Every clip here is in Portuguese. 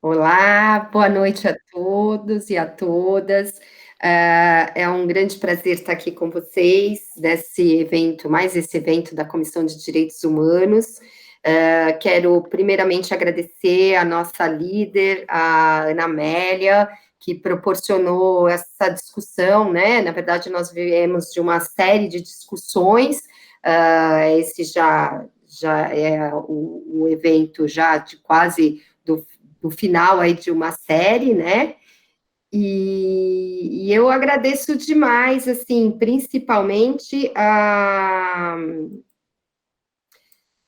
Olá, boa noite a todos e a todas. É um grande prazer estar aqui com vocês nesse evento, mais esse evento da Comissão de Direitos Humanos. Quero primeiramente agradecer a nossa líder, a Ana Amélia, que proporcionou essa discussão, né? Na verdade, nós viemos de uma série de discussões. Esse já é o evento já de quase do final aí de uma série, né? E eu agradeço demais, assim, principalmente a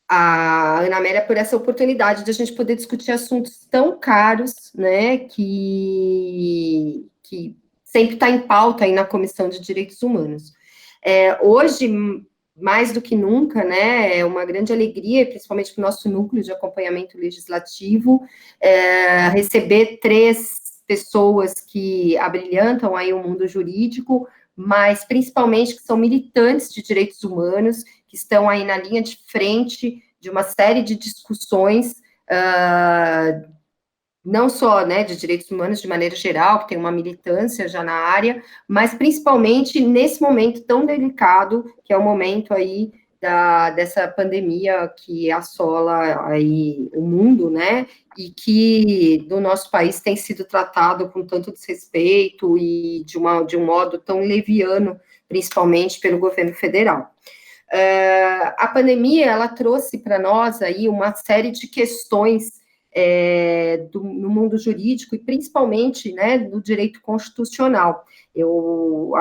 Ana Amélia por essa oportunidade de a gente poder discutir assuntos tão caros, né, que sempre está em pauta aí na Comissão de Direitos Humanos. Hoje, mais do que nunca, né, é uma grande alegria, principalmente para o nosso núcleo de acompanhamento legislativo, receber três pessoas que abrilhantam aí o mundo jurídico, mas principalmente que são militantes de direitos humanos, que estão aí na linha de frente de uma série de discussões, não só, né, de direitos humanos de maneira geral, que tem uma militância já na área, mas principalmente nesse momento tão delicado, que é o momento aí dessa pandemia que assola aí o mundo, né, e que no nosso país tem sido tratado com tanto desrespeito e de um modo tão leviano, principalmente pelo governo federal. A pandemia, ela trouxe para nós aí uma série de questões no mundo jurídico e principalmente, né, do direito constitucional. Eu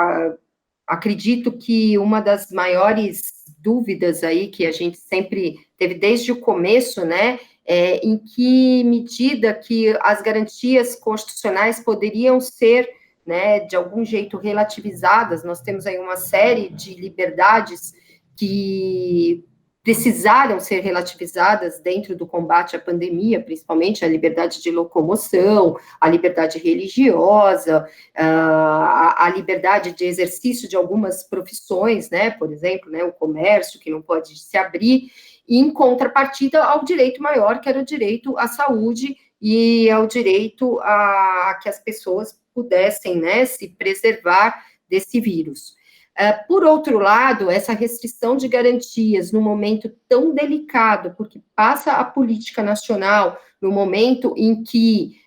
acredito que uma das maiores dúvidas aí que a gente sempre teve desde o começo, né, em que medida que as garantias constitucionais poderiam ser, né, de algum jeito relativizadas. Nós temos aí uma série de liberdades que precisaram ser relativizadas dentro do combate à pandemia, principalmente a liberdade de locomoção, a liberdade religiosa, a liberdade de exercício de algumas profissões, né, por exemplo, né, o comércio, que não pode se abrir, e em contrapartida ao direito maior, que era o direito à saúde e ao direito a que as pessoas pudessem, né, se preservar desse vírus. Por outro lado, essa restrição de garantias no momento tão delicado, porque passa a política nacional, no momento em que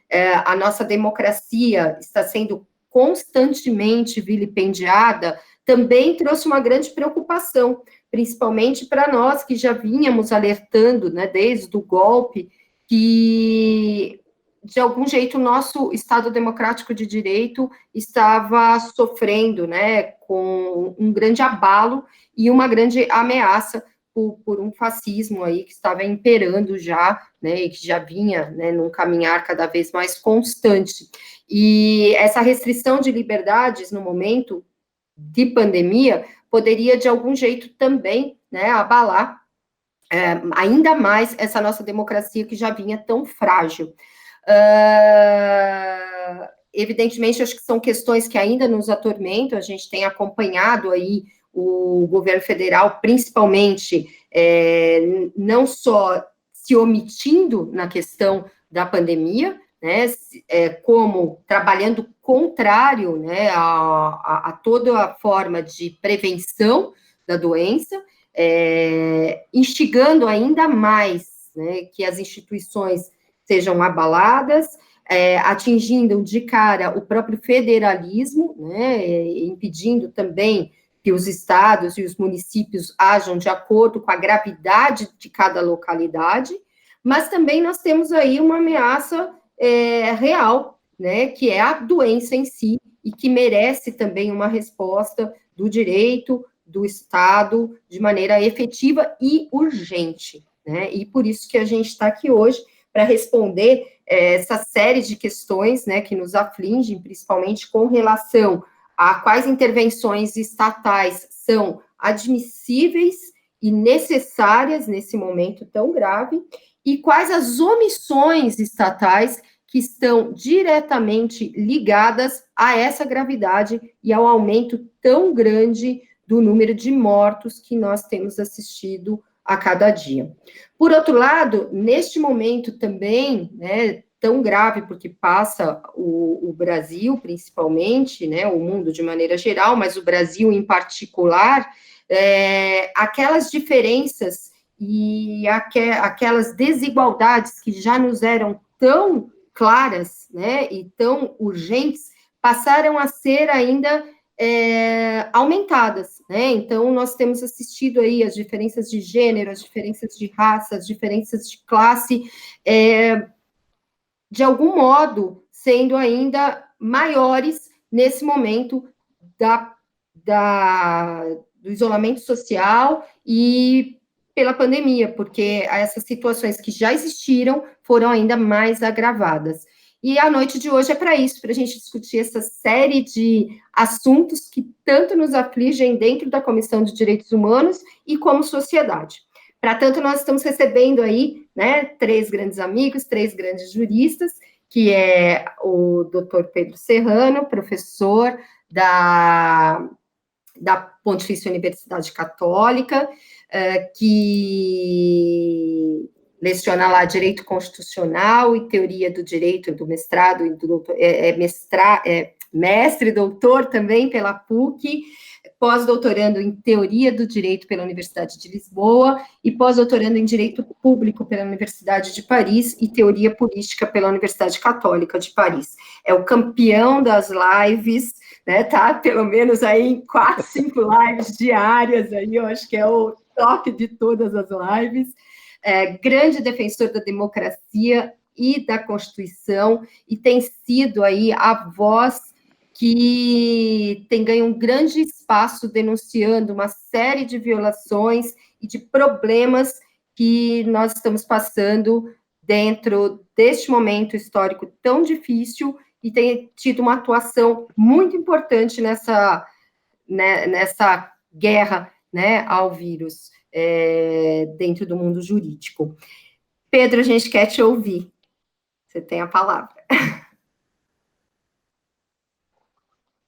a nossa democracia está sendo constantemente vilipendiada, também trouxe uma grande preocupação, principalmente para nós que já vínhamos alertando, né, desde o golpe, que de algum jeito o nosso Estado democrático de direito estava sofrendo, né, com um grande abalo e uma grande ameaça por um fascismo aí que estava imperando já, né, e que já vinha, né, num caminhar cada vez mais constante. E essa restrição de liberdades no momento de pandemia poderia, de algum jeito, também, né, abalar ainda mais essa nossa democracia que já vinha tão frágil. Evidentemente, acho que são questões que ainda nos atormentam, a gente tem acompanhado aí o governo federal, principalmente, não só se omitindo na questão da pandemia, né, como trabalhando contrário, né, a toda a forma de prevenção da doença, instigando ainda mais, né, que as instituições sejam abaladas, atingindo de cara o próprio federalismo, né, impedindo também que os estados e os municípios ajam de acordo com a gravidade de cada localidade, mas também nós temos aí uma ameaça real, né, que é a doença em si, e que merece também uma resposta do direito, do Estado, de maneira efetiva e urgente, né, e por isso que a gente está aqui hoje, para responder essa série de questões, né, que nos afligem, principalmente com relação a quais intervenções estatais são admissíveis e necessárias nesse momento tão grave, e quais as omissões estatais que estão diretamente ligadas a essa gravidade e ao aumento tão grande do número de mortos que nós temos assistido a cada dia. Por outro lado, neste momento também, né, tão grave, porque passa o Brasil, principalmente, né, o mundo de maneira geral, mas o Brasil em particular, aquelas diferenças e aquelas desigualdades que já nos eram tão claras, né, e tão urgentes, passaram a ser ainda aumentadas, né? Então, nós temos assistido aí as diferenças de gênero, as diferenças de raça, as diferenças de classe, de algum modo, sendo ainda maiores nesse momento do isolamento social e pela pandemia, porque essas situações que já existiram foram ainda mais agravadas. E a noite de hoje é para isso, para a gente discutir essa série de assuntos que tanto nos afligem dentro da Comissão de Direitos Humanos e como sociedade. Para tanto, nós estamos recebendo aí, né, 3 grandes amigos, 3 grandes juristas, que é o doutor Pedro Serrano, professor da Pontifícia Universidade Católica, que leciona lá Direito Constitucional e Teoria do Direito, do mestrado e do doutor, mestre e doutor também pela PUC, pós-doutorando em Teoria do Direito pela Universidade de Lisboa e pós-doutorando em Direito Público pela Universidade de Paris e Teoria Política pela Universidade Católica de Paris. É o campeão das lives, né, tá pelo menos aí em 4, 5 lives diárias, aí eu acho que é o top de todas as lives, grande defensor da democracia e da Constituição, e tem sido aí a voz que tem ganho um grande espaço denunciando uma série de violações e de problemas que nós estamos passando dentro deste momento histórico tão difícil, e tem tido uma atuação muito importante nessa guerra, né, ao vírus, dentro do mundo jurídico. Pedro, a gente quer te ouvir. Você tem a palavra.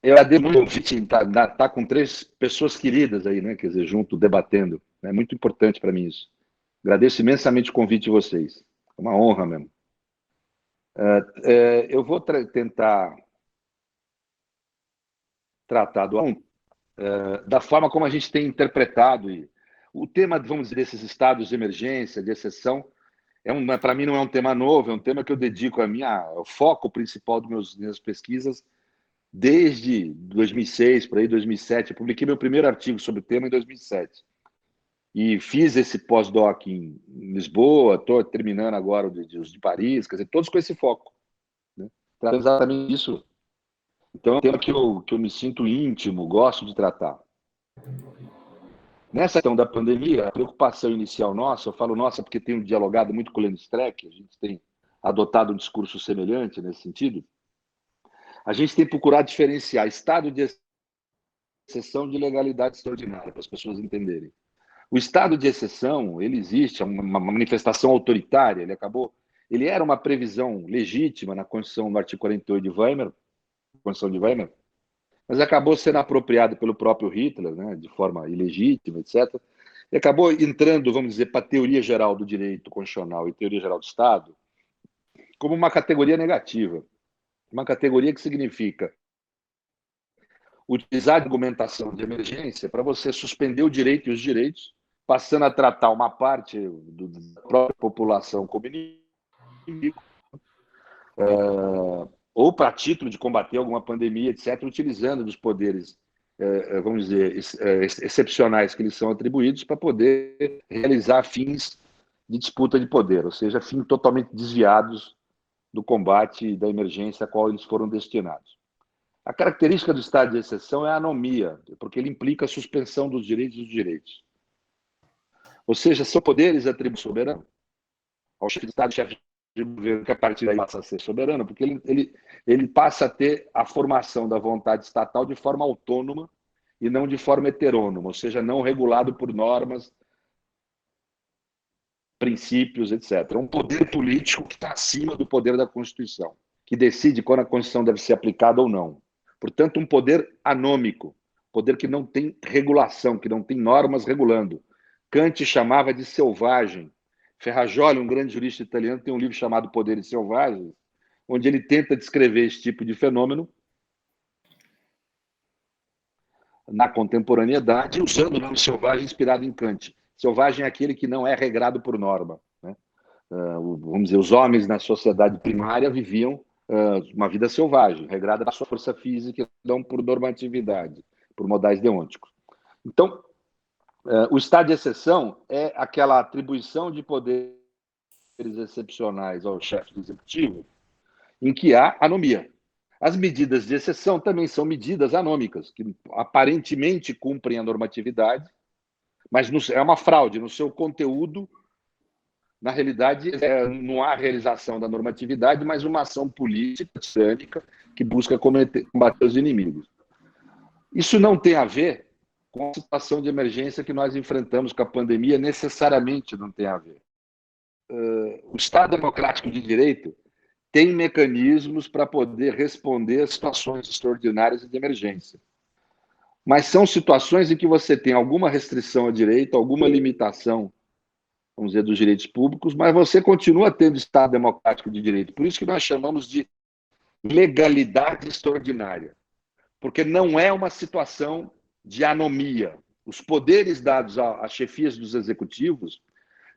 Eu agradeço muito o convite, tá com 3 pessoas queridas aí, né? Quer dizer, junto, debatendo. É muito importante para mim isso. Agradeço imensamente o convite de vocês. É uma honra mesmo. Eu vou tentar tratar da forma como a gente tem interpretado o tema, vamos dizer, desses estados de emergência, de exceção, para mim não é um tema novo, é um tema que eu dedico ao foco principal das minhas pesquisas desde 2006, por aí 2007. Eu publiquei meu primeiro artigo sobre o tema em 2007. E fiz esse pós-doc em Lisboa, estou terminando agora os de Paris, quer dizer, todos com esse foco, né? Para exatamente isso. Então, é um tema que eu me sinto íntimo, gosto de tratar. Nessa questão da pandemia, a preocupação inicial nossa, eu falo nossa porque tenho dialogado muito com o Lenny Streck, a gente tem adotado um discurso semelhante nesse sentido, a gente tem procurado diferenciar estado de exceção de legalidade extraordinária, para as pessoas entenderem. O estado de exceção, ele existe, é uma manifestação autoritária, ele era uma previsão legítima na Constituição, no artigo 48 de Weimar, Constituição de Weimar, mas acabou sendo apropriado pelo próprio Hitler, né, de forma ilegítima, etc., e acabou entrando, vamos dizer, para a teoria geral do direito constitucional e teoria geral do Estado como uma categoria negativa, uma categoria que significa utilizar a argumentação de emergência para você suspender o direito e os direitos, passando a tratar uma parte da própria população como inimigo, ou para título de combater alguma pandemia, etc., utilizando dos poderes, vamos dizer, excepcionais que lhes são atribuídos para poder realizar fins de disputa de poder, ou seja, fins totalmente desviados do combate e da emergência a qual eles foram destinados. A característica do estado de exceção é a anomia, porque ele implica a suspensão dos direitos. Ou seja, são poderes atribuídos soberano ao chefe de Estado, chefe de governo, que a partir daí passa a ser soberano, porque ele passa a ter a formação da vontade estatal de forma autônoma e não de forma heterônoma, ou seja, não regulado por normas, princípios, etc. É um poder político que está acima do poder da Constituição, que decide quando a Constituição deve ser aplicada ou não. Portanto, um poder anômico, poder que não tem regulação, que não tem normas regulando. Kant chamava de selvagem. Ferrajoli, um grande jurista italiano, tem um livro chamado Poderes Selvagens, onde ele tenta descrever esse tipo de fenômeno na contemporaneidade, usando o nome selvagem inspirado em Kant. Selvagem é aquele que não é regrado por norma, né? Vamos dizer, os homens na sociedade primária viviam uma vida selvagem, regrada pela sua força física, não por normatividade, por modais deônticos. Então, o estado de exceção é aquela atribuição de poderes excepcionais ao chefe do executivo em que há anomia. As medidas de exceção também são medidas anômicas, que aparentemente cumprem a normatividade, mas é uma fraude no seu conteúdo. Na realidade, não há realização da normatividade, mas uma ação política, tirânica, que busca combater os inimigos. Isso não tem a ver com a situação de emergência que nós enfrentamos com a pandemia, necessariamente não tem a ver. O Estado Democrático de Direito tem mecanismos para poder responder a situações extraordinárias e de emergência. Mas são situações em que você tem alguma restrição a direito, alguma limitação, vamos dizer, dos direitos públicos, mas você continua tendo Estado Democrático de Direito. Por isso que nós chamamos de legalidade extraordinária, porque não é uma situação de anomia. Os poderes dados às chefias dos executivos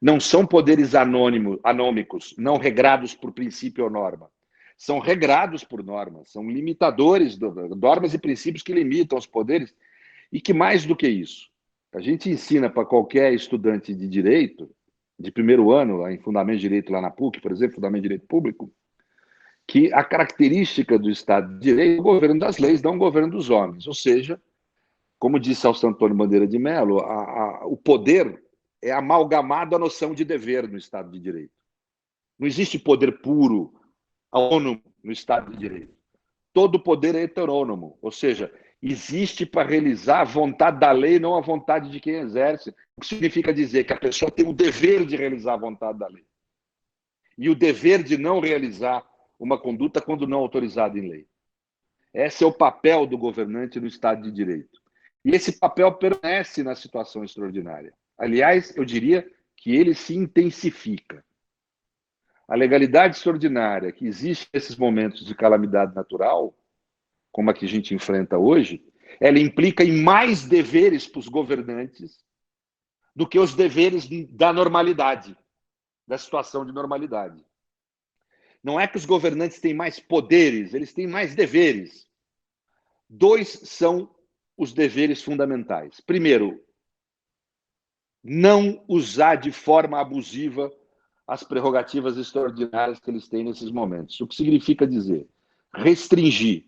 não são poderes anômicos, não regrados por princípio ou norma. São regrados por normas, são limitadores, normas e princípios que limitam os poderes, e que mais do que isso, a gente ensina para qualquer estudante de direito, de primeiro ano, em Fundamento de Direito lá na PUC, por exemplo, Fundamento de Direito Público, que a característica do Estado de Direito é o governo das leis, não o governo dos homens. Ou seja, como disse Celso Antônio Bandeira de Mello, o poder é amalgamado à noção de dever no Estado de Direito. Não existe poder puro, autônomo no Estado de Direito. Todo poder é heterônomo, ou seja, existe para realizar a vontade da lei, não a vontade de quem exerce. O que significa dizer que a pessoa tem o dever de realizar a vontade da lei. E o dever de não realizar uma conduta quando não autorizada em lei. Esse é o papel do governante no Estado de Direito. E esse papel permanece na situação extraordinária. Aliás, eu diria que ele se intensifica. A legalidade extraordinária que existe nesses momentos de calamidade natural, como a que a gente enfrenta hoje, ela implica em mais deveres para os governantes do que os deveres da normalidade, da situação de normalidade. Não é que os governantes têm mais poderes, eles têm mais deveres. Dois são os deveres fundamentais. Primeiro, não usar de forma abusiva as prerrogativas extraordinárias que eles têm nesses momentos. O que significa dizer? Restringir,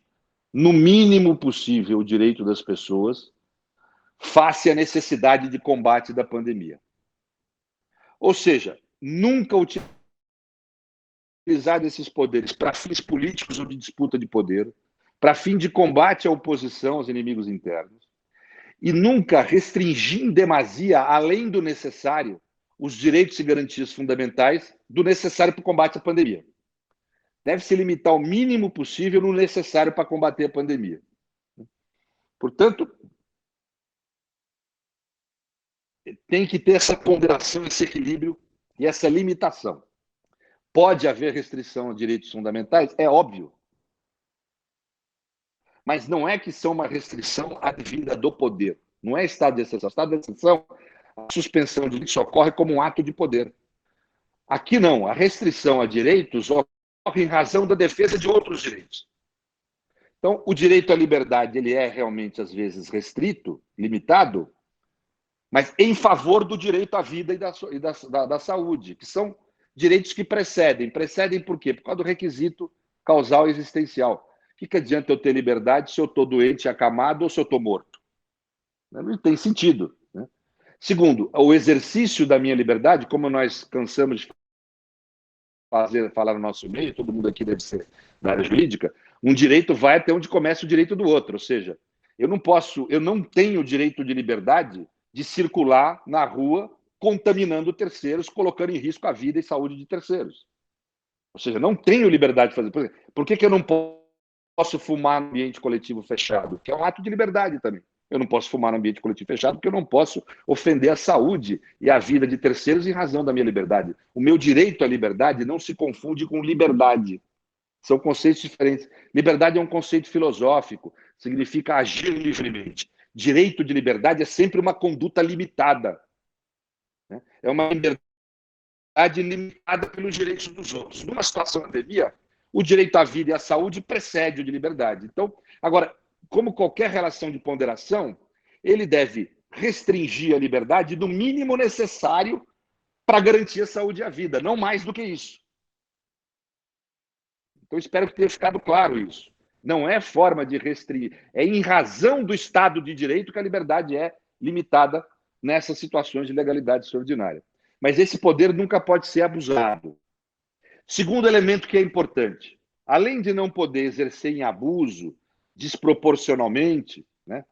no mínimo possível, o direito das pessoas face à necessidade de combate da pandemia. Ou seja, nunca utilizar esses poderes para fins políticos ou de disputa de poder, para fim de combate à oposição aos inimigos internos, e nunca restringir em demasia, além do necessário, os direitos e garantias fundamentais do necessário para o combate à pandemia. Deve se limitar o mínimo possível no necessário para combater a pandemia. Portanto, tem que ter essa ponderação, esse equilíbrio e essa limitação. Pode haver restrição a direitos fundamentais? É óbvio. Mas não é que são uma restrição advinda do poder. Não é estado de exceção. Estado de exceção, a suspensão de direitos ocorre como um ato de poder. Aqui não. A restrição a direitos ocorre em razão da defesa de outros direitos. Então, o direito à liberdade ele é realmente, às vezes, restrito, limitado, mas em favor do direito à vida e da saúde, que são direitos que precedem. Precedem por quê? Por causa do requisito causal e existencial. O que adianta eu ter liberdade se eu estou doente, acamado ou se eu estou morto? Não tem sentido. Né? Segundo, o exercício da minha liberdade, como nós cansamos de falar no nosso meio, todo mundo aqui deve ser da área jurídica, um direito vai até onde começa o direito do outro. Ou seja, eu não tenho o direito de liberdade de circular na rua contaminando terceiros, colocando em risco a vida e saúde de terceiros. Ou seja, não tenho liberdade de fazer. Por que eu não posso fumar no ambiente coletivo fechado? Que é um ato de liberdade também. Eu não posso fumar no ambiente coletivo fechado porque eu não posso ofender a saúde e a vida de terceiros em razão da minha liberdade. O meu direito à liberdade não se confunde com liberdade. São conceitos diferentes. Liberdade é um conceito filosófico, significa agir livremente. Direito de liberdade é sempre uma conduta limitada. Né? É uma liberdade limitada pelos direitos dos outros. Numa situação de pandemia, o direito à vida e à saúde precede o de liberdade. Então, agora, como qualquer relação de ponderação, ele deve restringir a liberdade do mínimo necessário para garantir a saúde e a vida, não mais do que isso. Então, espero que tenha ficado claro isso. Não é forma de restringir, é em razão do Estado de Direito que a liberdade é limitada nessas situações de legalidade extraordinária. Mas esse poder nunca pode ser abusado. Segundo elemento que é importante, além de não poder exercer em abuso, desproporcionalmente, né,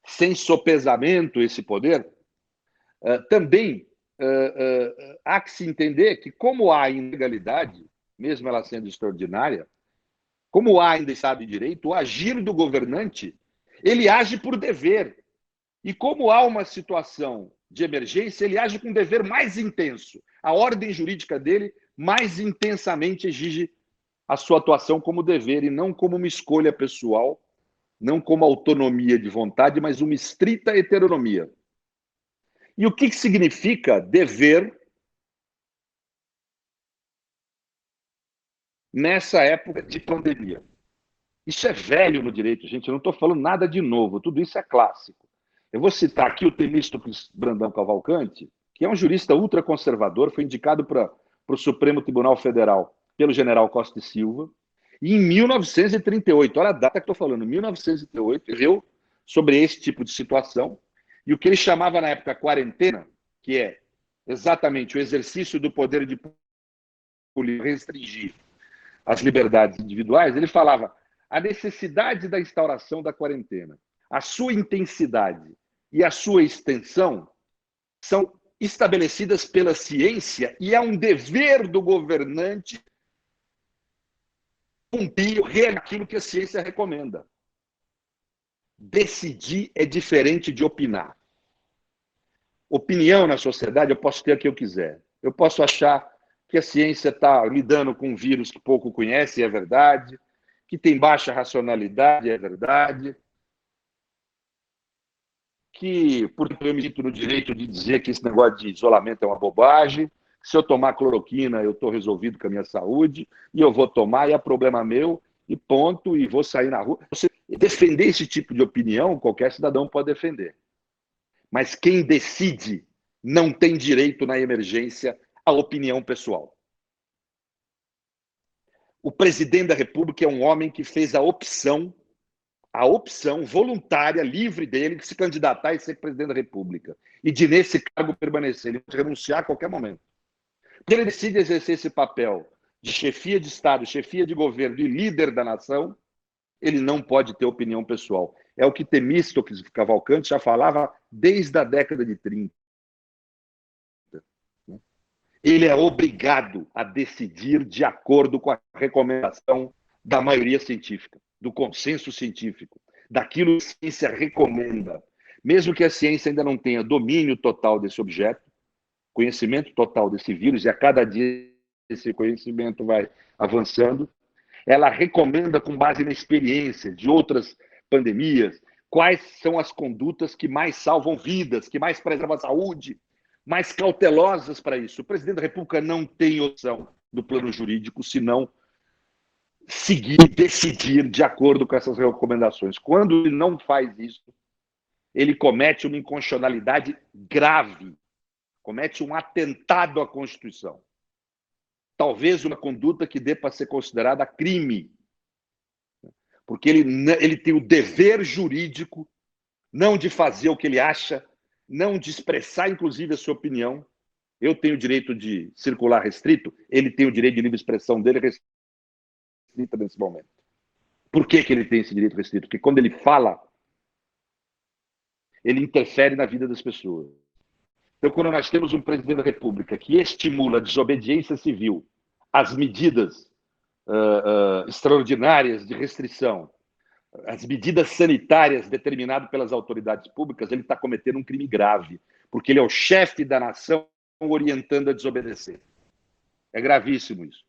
sem sopesamento esse poder, também há que se entender que, como há ilegalidade, mesmo ela sendo extraordinária, como há ainda Estado de Direito, o agir do governante, ele age por dever. E como há uma situação de emergência, ele age com um dever mais intenso. A ordem jurídica dele mais intensamente exige a sua atuação como dever e não como uma escolha pessoal, não como autonomia de vontade, mas uma estrita heteronomia. E o que significa dever nessa época de pandemia? Isso é velho no direito, gente. Eu não estou falando nada de novo. Tudo isso é clássico. Eu vou citar aqui o Temístocles Brandão Cavalcante, que é um jurista ultraconservador, foi indicado para o Supremo Tribunal Federal pelo general Costa e Silva. E em 1938, olha a data que estou falando, 1938, escreveu sobre esse tipo de situação. E o que ele chamava na época quarentena, que é exatamente o exercício do poder de restringir as liberdades individuais, ele falava a necessidade da instauração da quarentena, a sua intensidade e a sua extensão são estabelecidas pela ciência e é um dever do governante cumprir aquilo que a ciência recomenda. Decidir é diferente de opinar. Opinião na sociedade eu posso ter a que eu quiser. Eu posso achar que a ciência está lidando com um vírus que pouco conhece, é verdade, que tem baixa racionalidade, é verdade, que, porque eu me sinto no direito de dizer que esse negócio de isolamento é uma bobagem, que se eu tomar cloroquina eu estou resolvido com a minha saúde, e eu vou tomar, e é problema meu, e ponto, e vou sair na rua. Você defender esse tipo de opinião, qualquer cidadão pode defender. Mas quem decide não tem direito na emergência à opinião pessoal. O presidente da República é um homem que fez a opção voluntária, livre dele, de se candidatar e ser presidente da República. E de, nesse cargo, permanecer. Ele pode renunciar a qualquer momento. Se ele decide exercer esse papel de chefia de Estado, chefia de governo e líder da nação, ele não pode ter opinião pessoal. É o que Temístocles Cavalcante já falava desde a década de 30. Ele é obrigado a decidir de acordo com a recomendação da maioria científica, do consenso científico, daquilo que a ciência recomenda. Mesmo que a ciência ainda não tenha domínio total desse objeto, conhecimento total desse vírus, e a cada dia esse conhecimento vai avançando, ela recomenda, com base na experiência de outras pandemias, quais são as condutas que mais salvam vidas, que mais preservam a saúde, mais cautelosas para isso. O presidente da República não tem opção do plano jurídico, senão seguir e decidir de acordo com essas recomendações. Quando ele não faz isso, ele comete uma inconstitucionalidade grave, comete um atentado à Constituição. Talvez uma conduta que dê para ser considerada crime, porque ele tem o dever jurídico não de fazer o que ele acha, não de expressar, inclusive, a sua opinião. Eu tenho o direito de circular restrito, ele tem o direito de livre expressão dele restrita nesse momento. Por que ele tem esse direito restrito? Porque quando ele fala, ele interfere na vida das pessoas. Então, quando nós temos um presidente da República que estimula a desobediência civil, as medidas extraordinárias de restrição, as medidas sanitárias determinadas pelas autoridades públicas, ele está cometendo um crime grave, porque ele é o chefe da nação orientando a desobedecer. É gravíssimo isso.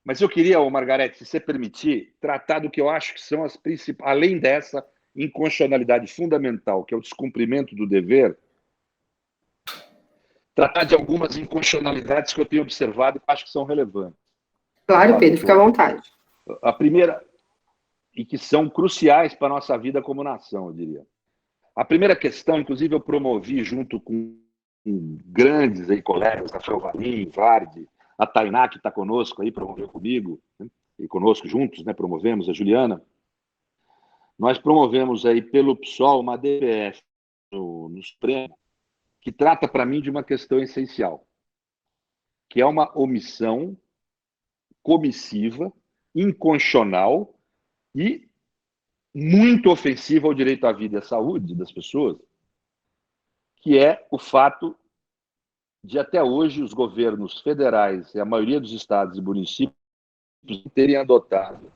Mas eu queria, Margarete, se você permitir, tratar do que eu acho que são as principais, além dessa inconstitucionalidade fundamental, que é o descumprimento do dever, tratar de algumas inconstitucionalidades que eu tenho observado e que acho que são relevantes. Claro, Pedro, fica à vontade. A primeira, e que são cruciais para a nossa vida como nação, eu diria. A primeira questão, inclusive, eu promovi junto com grandes aí, colegas, Rafael Valim, Vardi, a Tainá, que está conosco aí, promoveu comigo, né? E conosco juntos, né, promovemos, a Juliana. Nós promovemos aí pelo PSOL uma DPF no Supremo, que trata para mim de uma questão essencial, que é uma omissão comissiva, inconstitucional e muito ofensiva ao direito à vida e à saúde das pessoas, que é o fato de até hoje os governos federais e a maioria dos estados e municípios terem adotado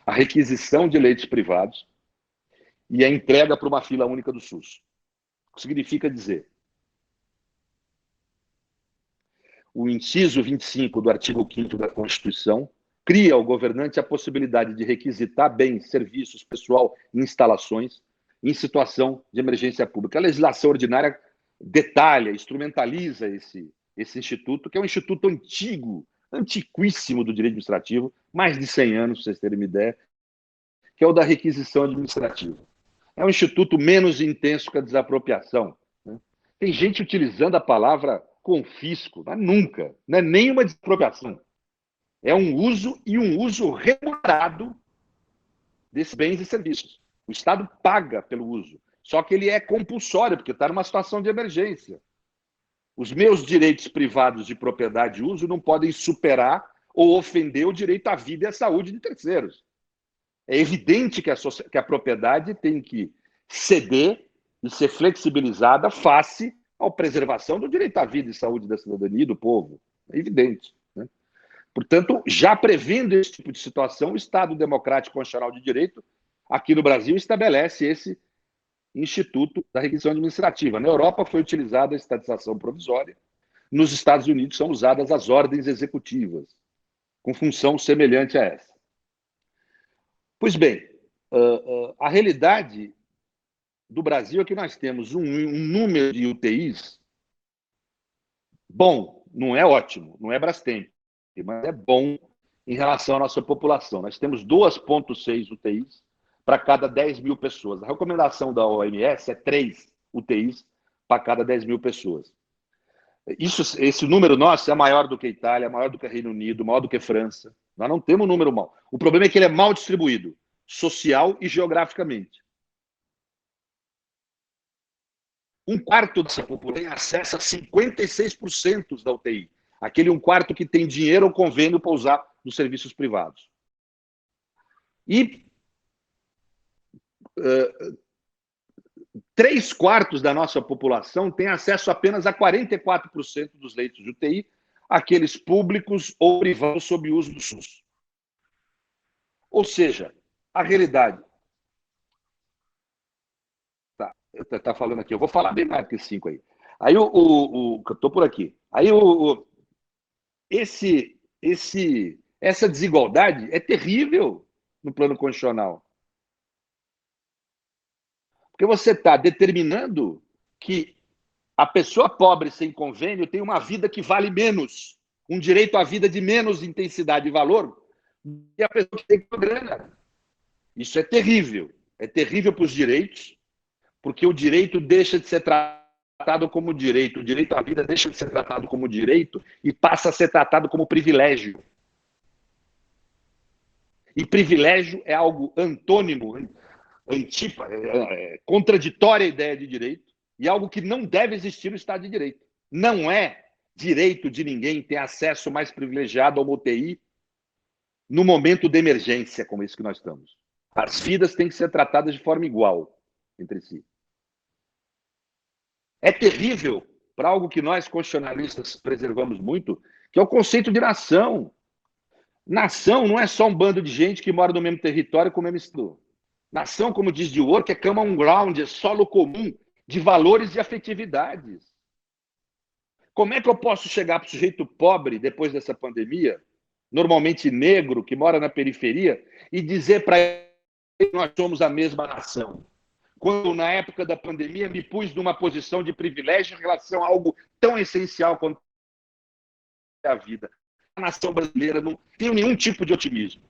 a requisição de leitos privados e a entrega para uma fila única do SUS. O que significa dizer, o inciso 25 do artigo 5º da Constituição cria ao governante a possibilidade de requisitar bens, serviços, pessoal e instalações em situação de emergência pública. A legislação ordinária detalha, instrumentaliza esse instituto, que é um instituto antigo, antiquíssimo do direito administrativo, mais de 100 anos, para vocês terem uma ideia, que é o da requisição administrativa. É um instituto menos intenso que a desapropriação, né? Tem gente utilizando a palavra confisco, mas nunca, não é nem uma desapropriação. É um uso e um uso remunerado desses bens e serviços. O Estado paga pelo uso, só que ele é compulsório, porque está numa situação de emergência. Os meus direitos privados de propriedade e uso não podem superar ou ofender o direito à vida e à saúde de terceiros. É evidente que a propriedade tem que ceder e ser flexibilizada face à preservação do direito à vida e saúde da cidadania e do povo. É evidente, né? Portanto, já prevendo esse tipo de situação, o Estado Democrático Constitucional de Direito, aqui no Brasil, estabelece esse Instituto da Requisição Administrativa. Na Europa foi utilizada a estatização provisória, nos Estados Unidos são usadas as ordens executivas, com função semelhante a essa. Pois bem, a realidade do Brasil é que nós temos um número de UTIs bom, não é ótimo, não é Brastemp, mas é bom em relação à nossa população. Nós temos 2,6 UTIs para cada 10 mil pessoas. A recomendação da OMS é 3 UTIs para cada 10 mil pessoas. Esse número nosso é maior do que a Itália, maior do que o Reino Unido, maior do que a França. Nós não temos um número mau. O problema é que ele é mal distribuído, social e geograficamente. Um quarto dessa população tem acesso a 56% da UTI. Aquele um quarto que tem dinheiro ou convênio para usar nos serviços privados. E 3/4 da nossa população tem acesso apenas a 44% dos leitos de UTI, aqueles públicos ou privados sob uso do SUS. Ou seja, a realidade... Tá falando aqui, eu vou falar bem mais que 5 aí. Aí eu estou por aqui. Aí essa desigualdade é terrível no plano constitucional. Porque você está determinando que a pessoa pobre sem convênio tem uma vida que vale menos, um direito à vida de menos intensidade e valor, e a pessoa que tem grana. Isso é terrível. É terrível para os direitos, porque o direito deixa de ser tratado como direito, o direito à vida deixa de ser tratado como direito e passa a ser tratado como privilégio. E privilégio é algo antônimo, contraditória à ideia de direito, e algo que não deve existir no Estado de Direito. Não é direito de ninguém ter acesso mais privilegiado a uma UTI no momento de emergência como esse que nós estamos. As vidas têm que ser tratadas de forma igual entre si. É terrível para algo que nós, constitucionalistas, preservamos muito, que é o conceito de nação. Nação não é só um bando de gente que mora no mesmo território com o mesmo estilo. Nação, como diz Dewar, é common ground, é solo comum de valores e afetividades. Como é que eu posso chegar para o sujeito pobre, depois dessa pandemia, normalmente negro, que mora na periferia, e dizer para ele que nós somos a mesma nação. Quando, na época da pandemia, me pus numa posição de privilégio em relação a algo tão essencial quanto a vida. A nação brasileira não tem nenhum tipo de otimismo.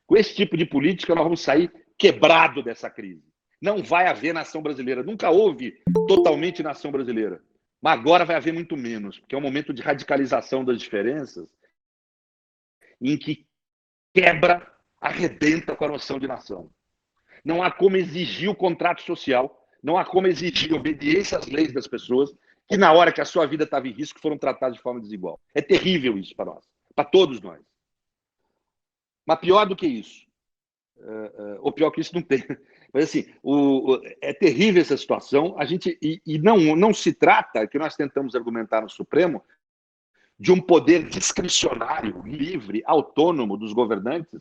Com esse tipo de política, nós vamos sair quebrado dessa crise. Não vai haver nação brasileira. Nunca houve totalmente nação brasileira. Mas agora vai haver muito menos, porque é um momento de radicalização das diferenças em que quebra, arrebenta com a noção de nação. Não há como exigir o contrato social, não há como exigir obediência às leis das pessoas que, na hora que a sua vida estava em risco, foram tratadas de forma desigual. É terrível isso para nós, para todos nós. Mas pior do que isso, ou pior que isso não tem. Mas assim, é terrível essa situação. E não se trata, que nós tentamos argumentar no Supremo, de um poder discricionário, livre, autônomo dos governantes,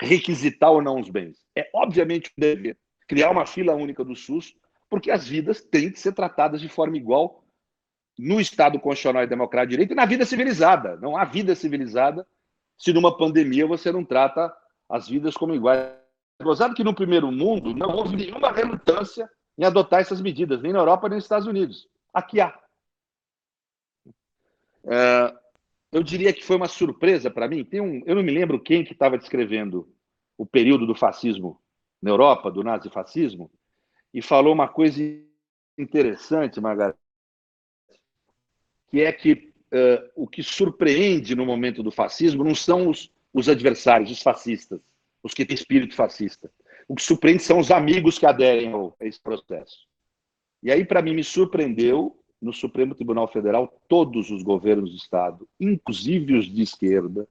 requisitar ou não os bens. É obviamente um dever criar uma fila única do SUS, porque as vidas têm que ser tratadas de forma igual no Estado constitucional e democrático de direito e na vida civilizada. Não há vida civilizada se numa pandemia você não trata as vidas como iguais. Gozado que no primeiro mundo não houve nenhuma relutância em adotar essas medidas, nem na Europa nem nos Estados Unidos. Aqui há. Eu diria que foi uma surpresa para mim. Eu não me lembro quem que estava descrevendo o período do fascismo na Europa, do nazifascismo, e falou uma coisa interessante, Margareth, que é que o que surpreende no momento do fascismo não são os adversários, os fascistas, os que têm espírito fascista. O que surpreende são os amigos que aderem a esse processo. E aí, para mim, me surpreendeu, no Supremo Tribunal Federal, todos os governos do Estado, inclusive os de esquerda,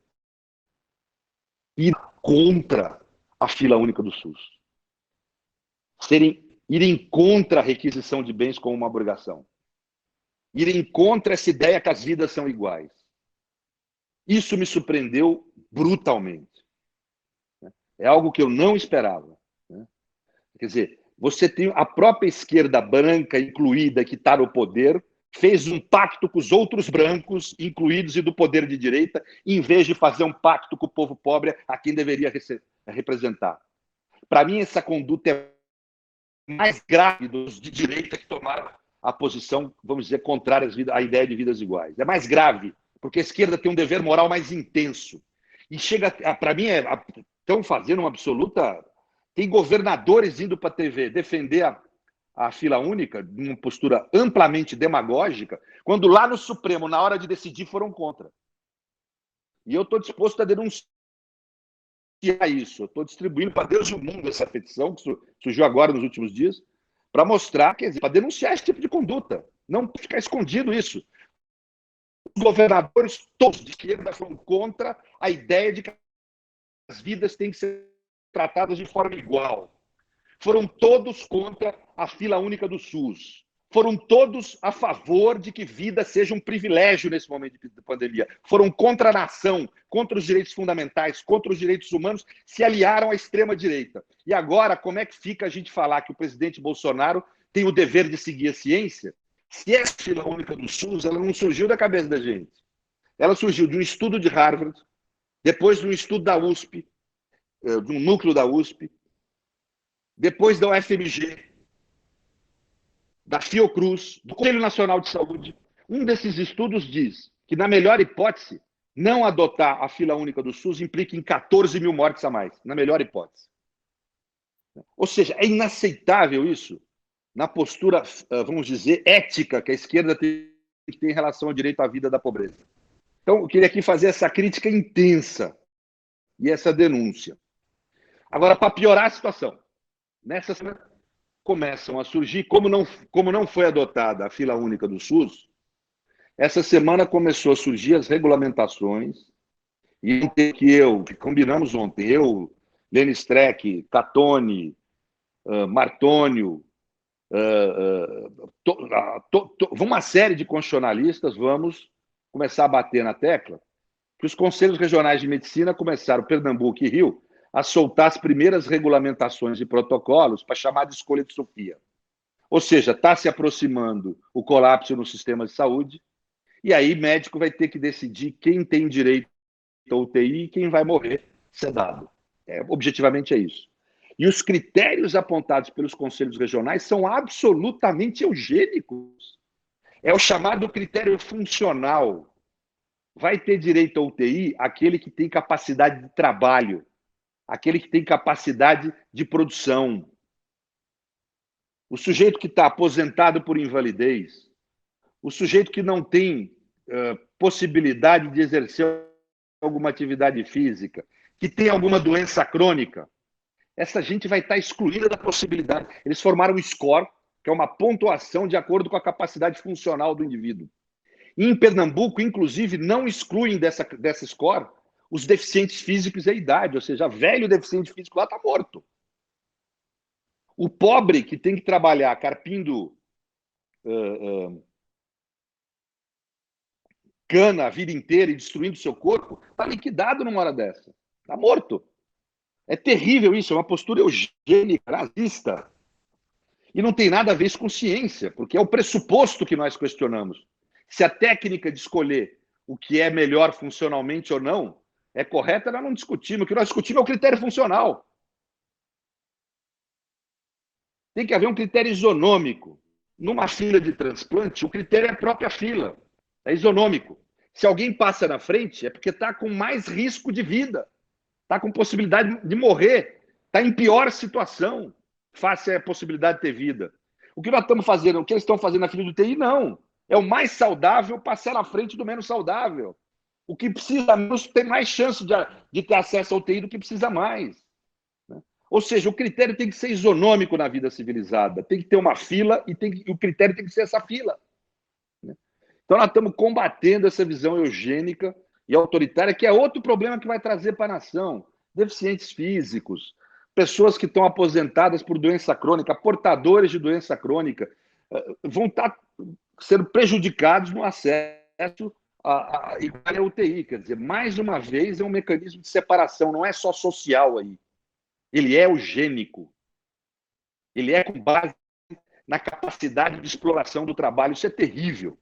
ir contra a fila única do SUS. Irem contra a requisição de bens como uma obrigação. Irem contra essa ideia que as vidas são iguais. Isso me surpreendeu brutalmente. É algo que eu não esperava. Quer dizer, você tem a própria esquerda branca incluída que está no poder, fez um pacto com os outros brancos incluídos e do poder de direita, em vez de fazer um pacto com o povo pobre a quem deveria representar. Para mim, essa conduta é mais grave dos de direita que tomaram a posição, vamos dizer, contrária à ideia de vidas iguais. É mais grave, porque a esquerda tem um dever moral mais intenso. E chega, para mim, estão fazendo uma absoluta... Tem governadores indo para a TV defender a fila única, numa postura amplamente demagógica, quando lá no Supremo, na hora de decidir, foram contra. E eu estou disposto a denunciar isso. Eu estou distribuindo para Deus e o mundo essa petição, que surgiu agora nos últimos dias, para mostrar, quer dizer, para denunciar esse tipo de conduta. Não ficar escondido isso. Os governadores, todos de esquerda, foram contra a ideia de que as vidas têm que ser tratadas de forma igual. Foram todos contra a fila única do SUS. Foram todos a favor de que vida seja um privilégio nesse momento de pandemia. Foram contra a nação, contra os direitos fundamentais, contra os direitos humanos, se aliaram à extrema-direita. E agora, como é que fica a gente falar que o presidente Bolsonaro tem o dever de seguir a ciência? Se essa fila única do SUS, ela não surgiu da cabeça da gente. Ela surgiu de um estudo de Harvard, depois de um estudo da USP, de um núcleo da USP, depois da UFMG, da Fiocruz, do Conselho Nacional de Saúde. Um desses estudos diz que, na melhor hipótese, não adotar a fila única do SUS implica em 14 mil mortes a mais, na melhor hipótese. Ou seja, é inaceitável isso na postura, vamos dizer, ética que a esquerda tem que ter em relação ao direito à vida da pobreza. Então, eu queria aqui fazer essa crítica intensa e essa denúncia. Agora, para piorar a situação, nessa semana começam a surgir, como não foi adotada a fila única do SUS, essa semana começou a surgir as regulamentações, e que combinamos ontem, eu, Lênin Streck, Catone, Martônio, uma série de constitucionalistas, vamos começar a bater na tecla que os conselhos regionais de medicina começaram, Pernambuco e Rio, a soltar as primeiras regulamentações e protocolos para chamar de escolha de Sofia. Ou seja, está se aproximando o colapso no sistema de saúde, e aí médico vai ter que decidir quem tem direito à UTI e quem vai morrer sedado. Objetivamente é isso. E os critérios apontados pelos conselhos regionais são absolutamente eugênicos. É o chamado critério funcional. Vai ter direito à UTI aquele que tem capacidade de trabalho, aquele que tem capacidade de produção. O sujeito que está aposentado por invalidez, o sujeito que não tem possibilidade de exercer alguma atividade física, que tem alguma doença crônica, essa gente vai estar excluída da possibilidade. Eles formaram um score, que é uma pontuação de acordo com a capacidade funcional do indivíduo. E em Pernambuco, inclusive, não excluem dessa score os deficientes físicos e a idade, ou seja, velho deficiente físico lá está morto. O pobre que tem que trabalhar carpindo cana a vida inteira e destruindo seu corpo, está liquidado numa hora dessa. Está morto. É terrível isso, é uma postura eugênica, nazista. E não tem nada a ver isso com ciência, porque é o pressuposto que nós questionamos. Se a técnica de escolher o que é melhor funcionalmente ou não é correta, nós não discutimos. O que nós discutimos é o critério funcional. Tem que haver um critério isonômico. Numa fila de transplante, o critério é a própria fila. É isonômico. Se alguém passa na frente, é porque está com mais risco de vida. Está com possibilidade de morrer. Está em pior situação face à possibilidade de ter vida. O que nós estamos fazendo, o que eles estão fazendo na fila do TI, não. É o mais saudável passar na frente do menos saudável. O que precisa menos tem mais chance de ter acesso ao TI do que precisa mais. Ou seja, o critério tem que ser isonômico na vida civilizada. Tem que ter uma fila e o critério tem que ser essa fila. Então, nós estamos combatendo essa visão eugênica e autoritária, que é outro problema que vai trazer para a nação. Deficientes físicos, pessoas que estão aposentadas por doença crônica, portadores de doença crônica, vão estar sendo prejudicados no acesso à UTI. Quer dizer, mais uma vez, é um mecanismo de separação, não é só social aí. Ele é eugênico. Ele é com base na capacidade de exploração do trabalho. Isso é terrível.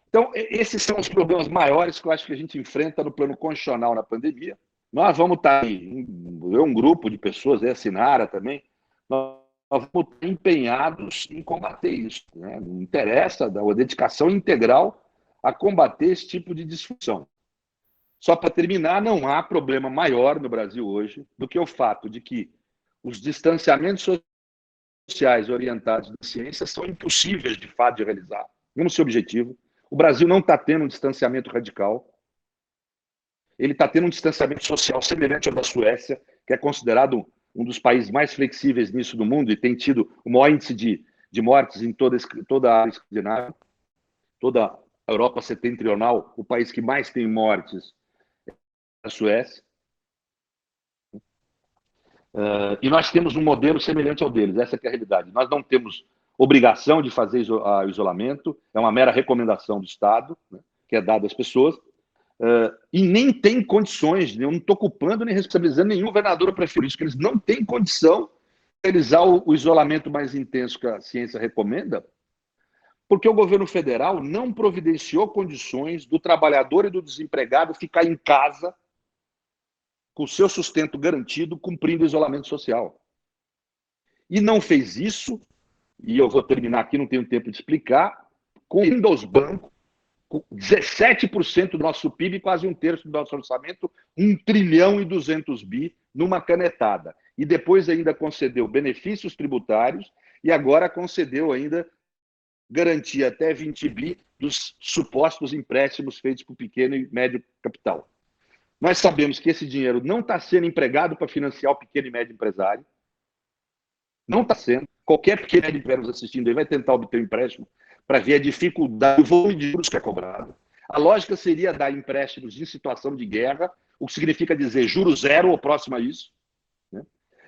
Então, esses são os problemas maiores que eu acho que a gente enfrenta no plano constitucional na pandemia. Nós vamos estar aí, um grupo de pessoas, a Sinara também, nós vamos estar empenhados em combater isso. Né? Não interessa a dedicação integral a combater esse tipo de disfunção. Só para terminar, não há problema maior no Brasil hoje do que o fato de que os distanciamentos sociais orientados na ciência são impossíveis, de fato, de realizar. Vamos ser objetivo. O Brasil não está tendo um distanciamento radical. Ele está tendo um distanciamento social semelhante ao da Suécia, que é considerado um dos países mais flexíveis nisso do mundo e tem tido o maior índice de mortes em toda a área escandinava, toda a Europa setentrional, o país que mais tem mortes a Suécia. E nós temos um modelo semelhante ao deles, essa que é a realidade. Nós não temos obrigação de fazer isolamento, é uma mera recomendação do Estado, né, que é dada às pessoas, e nem tem condições, eu não estou culpando nem responsabilizando nenhum governador ou prefeito, isso que eles não têm condição de realizar o isolamento mais intenso que a ciência recomenda, porque o governo federal não providenciou condições do trabalhador e do desempregado ficar em casa com o seu sustento garantido, cumprindo o isolamento social. E não fez isso, e eu vou terminar aqui, não tenho tempo de explicar, com indo aos bancos, com 17% do nosso PIB, quase um terço do nosso orçamento, 1 trilhão e 200 bi, numa canetada. E depois ainda concedeu benefícios tributários e agora concedeu ainda garantia até 20 bi dos supostos empréstimos feitos por pequeno e médio capital. Nós sabemos que esse dinheiro não está sendo empregado para financiar o pequeno e médio empresário. Não está sendo. Qualquer pequeno e médio empresário nos assistindo aí vai tentar obter um empréstimo para ver a dificuldade, o volume de juros que é cobrado. A lógica seria dar empréstimos em situação de guerra, o que significa dizer juros zero ou próximo a isso. Né?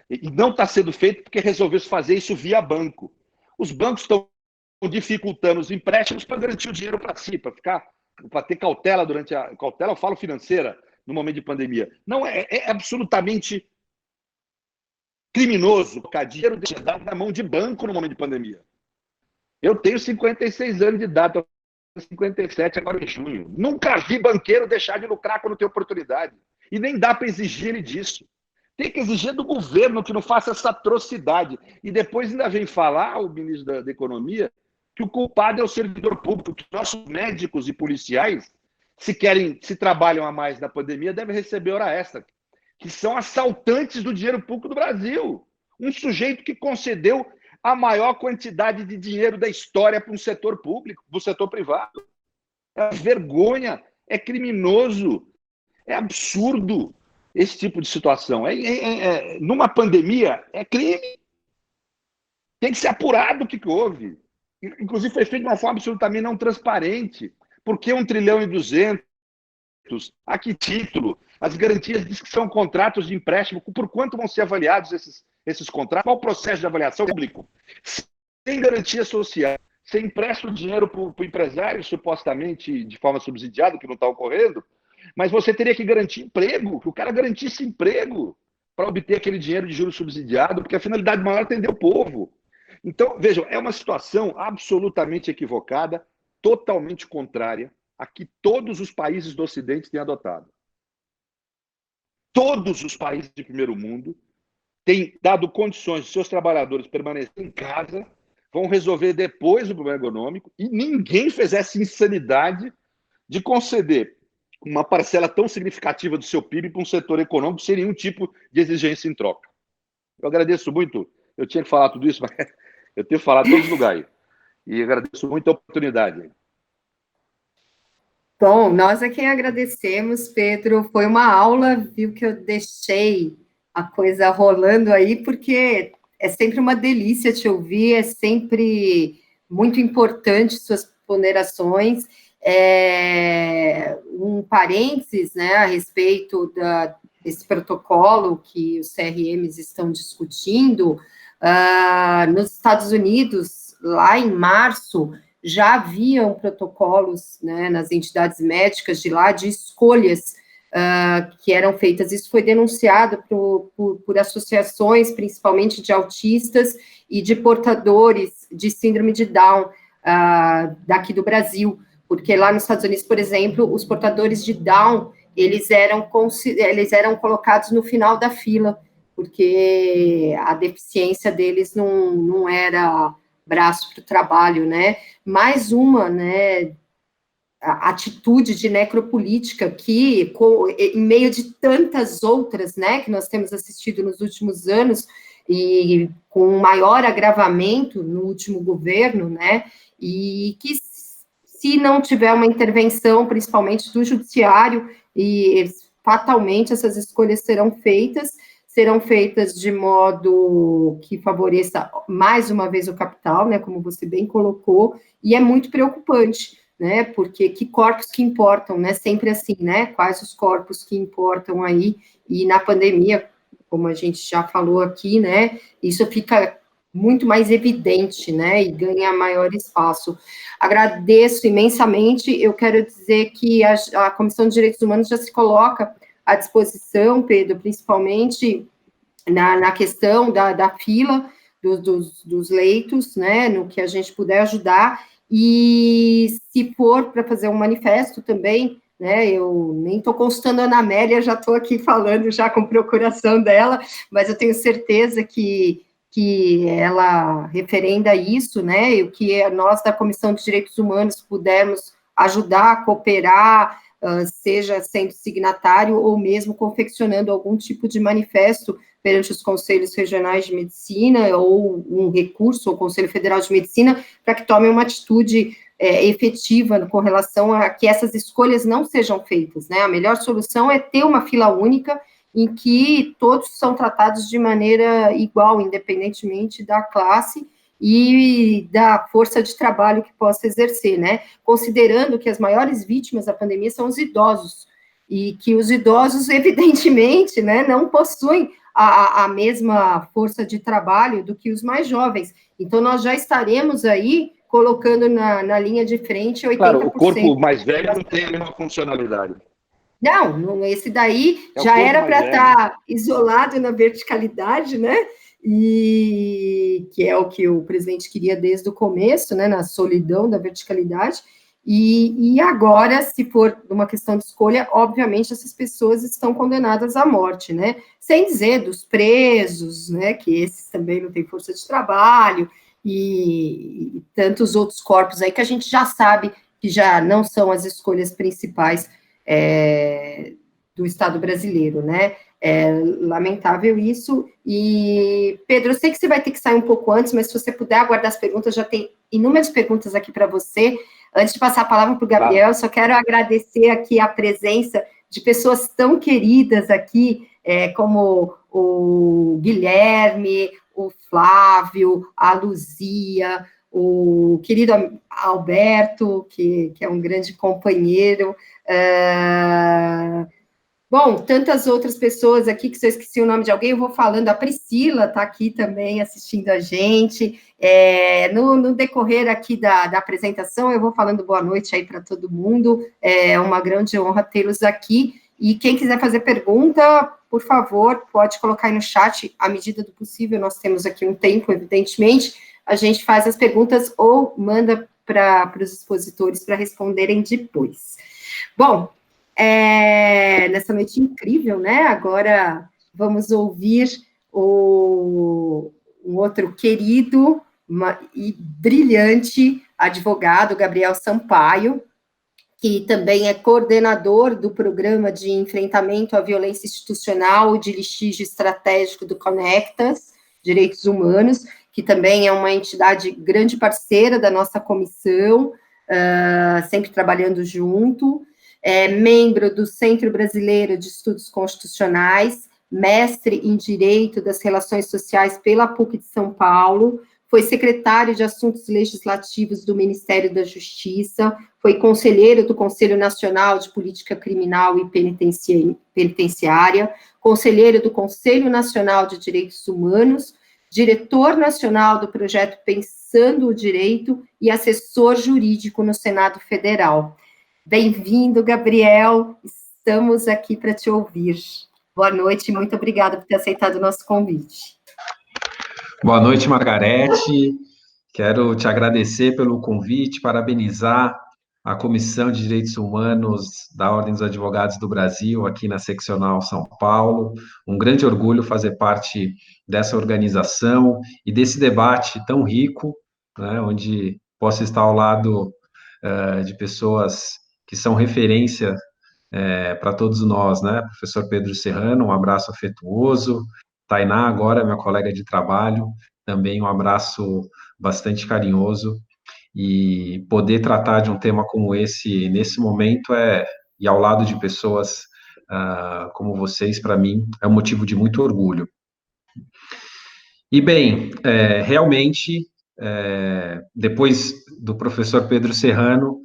E não está sendo feito porque resolveu-se fazer isso via banco. Os bancos estão dificultando os empréstimos para garantir o dinheiro para si, para ter cautela durante a... Cautela, eu falo financeira, no momento de pandemia. Não, é absolutamente criminoso colocar dinheiro de idade na mão de banco no momento de pandemia. Eu tenho 56 anos de idade, 57 agora em junho. Nunca vi banqueiro deixar de lucrar quando tem oportunidade. E nem dá para exigir ele disso. Tem que exigir do governo que não faça essa atrocidade. E depois ainda vem falar, o ministro da Economia, que o culpado é o servidor público, que nossos médicos e policiais, se trabalham a mais na pandemia, devem receber hora extra, que são assaltantes do dinheiro público do Brasil. Um sujeito que concedeu a maior quantidade de dinheiro da história para um setor público, para o setor privado. É vergonha, é criminoso, é absurdo esse tipo de situação. Numa pandemia, é crime. Tem que ser apurado o que houve. Inclusive, foi feito de uma forma absolutamente não transparente. Por que 1,2 trilhão? A que título? As garantias diz que são contratos de empréstimo. Por quanto vão ser avaliados esses contratos? Qual o processo de avaliação público? Sem garantia social, você empresta o dinheiro para o empresário, supostamente de forma subsidiada, que não está ocorrendo, mas você teria que garantir emprego, que o cara garantisse emprego para obter aquele dinheiro de juros subsidiado, porque a finalidade maior é atender o povo. Então, vejam, é uma situação absolutamente equivocada, totalmente contrária a que todos os países do Ocidente têm adotado. Todos os países de primeiro mundo têm dado condições de seus trabalhadores permanecerem em casa, vão resolver depois o problema econômico, e ninguém fez essa insanidade de conceder uma parcela tão significativa do seu PIB para um setor econômico sem nenhum tipo de exigência em troca. Eu agradeço muito, eu tinha que falar tudo isso, mas eu tenho falado em todos os lugares. E agradeço muito a oportunidade. Bom, nós é quem agradecemos, Pedro. Foi uma aula, viu, que eu deixei a coisa rolando aí, porque é sempre uma delícia te ouvir, é sempre muito importante suas ponderações. Um parênteses, né, a respeito desse protocolo que os CRMs estão discutindo, nos Estados Unidos, lá em março, já haviam protocolos, né, nas entidades médicas de lá, de escolhas que eram feitas. Isso foi denunciado por associações, principalmente de autistas e de portadores de síndrome de Down daqui do Brasil, porque lá nos Estados Unidos, por exemplo, os portadores de Down, eles eram colocados no final da fila, porque a deficiência deles não era braço para o trabalho, né? Mais uma, né, atitude de necropolítica que, em meio de tantas outras, né, que nós temos assistido nos últimos anos, e com um maior agravamento no último governo, né, e que se não tiver uma intervenção, principalmente do judiciário, e fatalmente essas escolhas serão feitas de modo que favoreça, mais uma vez, o capital, né, como você bem colocou, e é muito preocupante, né, porque que corpos que importam, né, sempre assim, né, quais os corpos que importam aí, e na pandemia, como a gente já falou aqui, né, isso fica muito mais evidente, né, e ganha maior espaço. Agradeço imensamente, eu quero dizer que a Comissão de Direitos Humanos já se coloca à disposição, Pedro, principalmente na questão da fila dos leitos, né, no que a gente puder ajudar, e se for para fazer um manifesto também, né, eu nem estou consultando a Ana Amélia, já estou aqui falando já com procuração dela, mas eu tenho certeza que ela referenda isso, né, e o que nós da Comissão de Direitos Humanos pudermos ajudar, cooperar, seja sendo signatário ou mesmo confeccionando algum tipo de manifesto perante os conselhos regionais de medicina ou um recurso ao Conselho Federal de Medicina para que tomem uma atitude efetiva com relação a que essas escolhas não sejam feitas, né? A melhor solução é ter uma fila única em que todos são tratados de maneira igual, independentemente da classe e da força de trabalho que possa exercer, né? Considerando que as maiores vítimas da pandemia são os idosos, e que os idosos, evidentemente, né, não possuem a mesma força de trabalho do que os mais jovens. Então, nós já estaremos aí colocando na linha de frente 80%. Claro, o corpo mais velho não tem a mesma funcionalidade. Não, esse daí já era para estar isolado na verticalidade, né? E que é o que o presidente queria desde o começo, né? Na solidão da verticalidade. E agora, se for uma questão de escolha, obviamente essas pessoas estão condenadas à morte, né? Sem dizer dos presos, né? Que esses também não têm força de trabalho, e tantos outros corpos aí que a gente já sabe que já não são as escolhas principais do Estado brasileiro, né? É lamentável isso. E, Pedro, eu sei que você vai ter que sair um pouco antes, mas se você puder aguardar as perguntas, já tem inúmeras perguntas aqui para você. Antes de passar a palavra para o Gabriel, claro, só quero agradecer aqui a presença de pessoas tão queridas aqui, como o Guilherme, o Flávio, a Luzia, o querido Alberto, que é um grande companheiro. Bom, tantas outras pessoas aqui, que se eu esqueci o nome de alguém, eu vou falando. A Priscila está aqui também assistindo a gente. No decorrer aqui da apresentação, eu vou falando boa noite aí para todo mundo. É uma grande honra tê-los aqui. E quem quiser fazer pergunta, por favor, pode colocar aí no chat, à medida do possível. Nós temos aqui um tempo, evidentemente. A gente faz as perguntas ou manda para os expositores para responderem depois. Bom, nessa noite incrível, né? Agora vamos ouvir um outro querido e brilhante advogado, Gabriel Sampaio, que também é coordenador do Programa de Enfrentamento à Violência Institucional e de Litígio Estratégico do Conectas Direitos Humanos, que também é uma entidade grande parceira da nossa comissão, sempre trabalhando junto. É membro do Centro Brasileiro de Estudos Constitucionais, mestre em Direito das Relações Sociais pela PUC de São Paulo, foi secretário de Assuntos Legislativos do Ministério da Justiça, foi conselheiro do Conselho Nacional de Política Criminal e Penitenciária, conselheiro do Conselho Nacional de Direitos Humanos, diretor nacional do projeto Pensando o Direito e assessor jurídico no Senado Federal. Bem-vindo, Gabriel, estamos aqui para te ouvir. Boa noite e muito obrigada por ter aceitado o nosso convite. Boa noite, Margarete. Quero te agradecer pelo convite, parabenizar a Comissão de Direitos Humanos da Ordem dos Advogados do Brasil, aqui na Seccional São Paulo. Um grande orgulho fazer parte dessa organização e desse debate tão rico, né, onde posso estar ao lado de pessoas que são referência para todos nós, né? Professor Pedro Serrano, um abraço afetuoso. Tainá, agora, minha colega de trabalho, também um abraço bastante carinhoso. E poder tratar de um tema como esse, nesse momento, e ao lado de pessoas como vocês, para mim, é um motivo de muito orgulho. E, bem, realmente, depois do professor Pedro Serrano,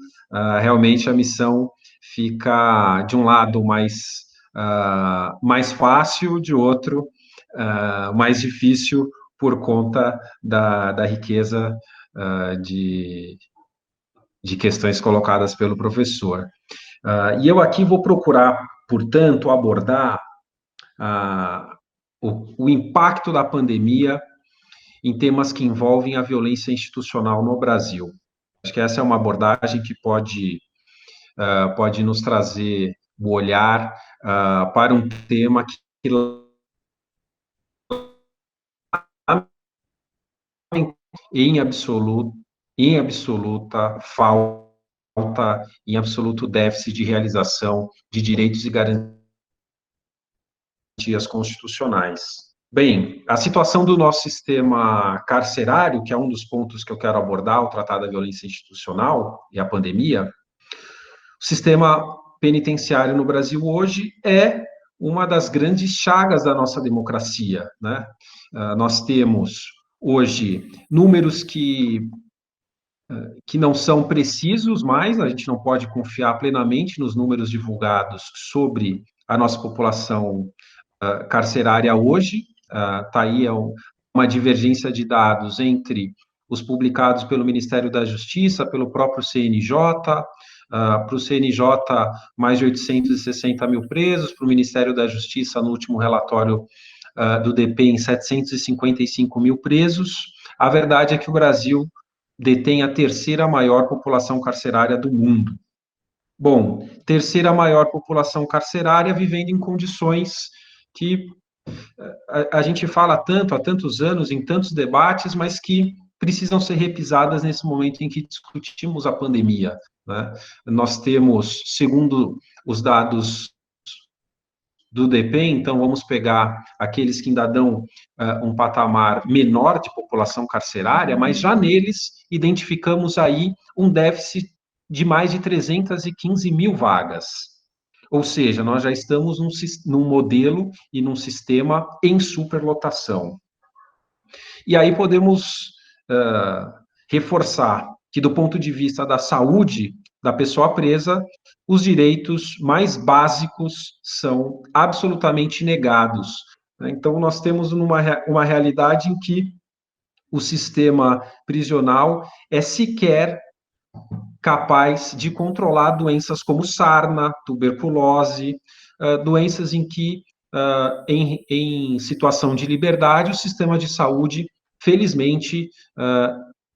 realmente a missão fica, de um lado, mais fácil, de outro, mais difícil, por conta da riqueza de questões colocadas pelo professor. E eu aqui vou procurar, portanto, abordar o impacto da pandemia em temas que envolvem a violência institucional no Brasil. Acho que essa é uma abordagem que pode nos trazer o olhar para um tema que em absoluta falta, em absoluto déficit de realização de direitos e garantias constitucionais. Bem, a situação do nosso sistema carcerário, que é um dos pontos que eu quero abordar ao tratar da violência institucional e a pandemia, o sistema penitenciário no Brasil hoje é uma das grandes chagas da nossa democracia, né? Nós temos hoje números que não são precisos mais, a gente não pode confiar plenamente nos números divulgados sobre a nossa população carcerária hoje. Está aí uma divergência de dados entre os publicados pelo Ministério da Justiça, pelo próprio CNJ, para o CNJ, mais de 860 mil presos, para o Ministério da Justiça, no último relatório do DPEM, 755 mil presos. A verdade é que o Brasil detém a terceira maior população carcerária do mundo. Bom, terceira maior população carcerária vivendo em condições que a gente fala tanto, há tantos anos, em tantos debates, mas que precisam ser repisadas nesse momento em que discutimos a pandemia, né? Nós temos, segundo os dados do DPEM, então vamos pegar aqueles que ainda dão um patamar menor de população carcerária, mas já neles identificamos aí um déficit de mais de 315 mil vagas. Ou seja, nós já estamos num modelo e num sistema em superlotação. E aí podemos reforçar que, do ponto de vista da saúde da pessoa presa, os direitos mais básicos são absolutamente negados. Então, nós temos uma realidade em que o sistema prisional é sequer capaz de controlar doenças como sarna, tuberculose, doenças em que, em situação de liberdade, o sistema de saúde, felizmente,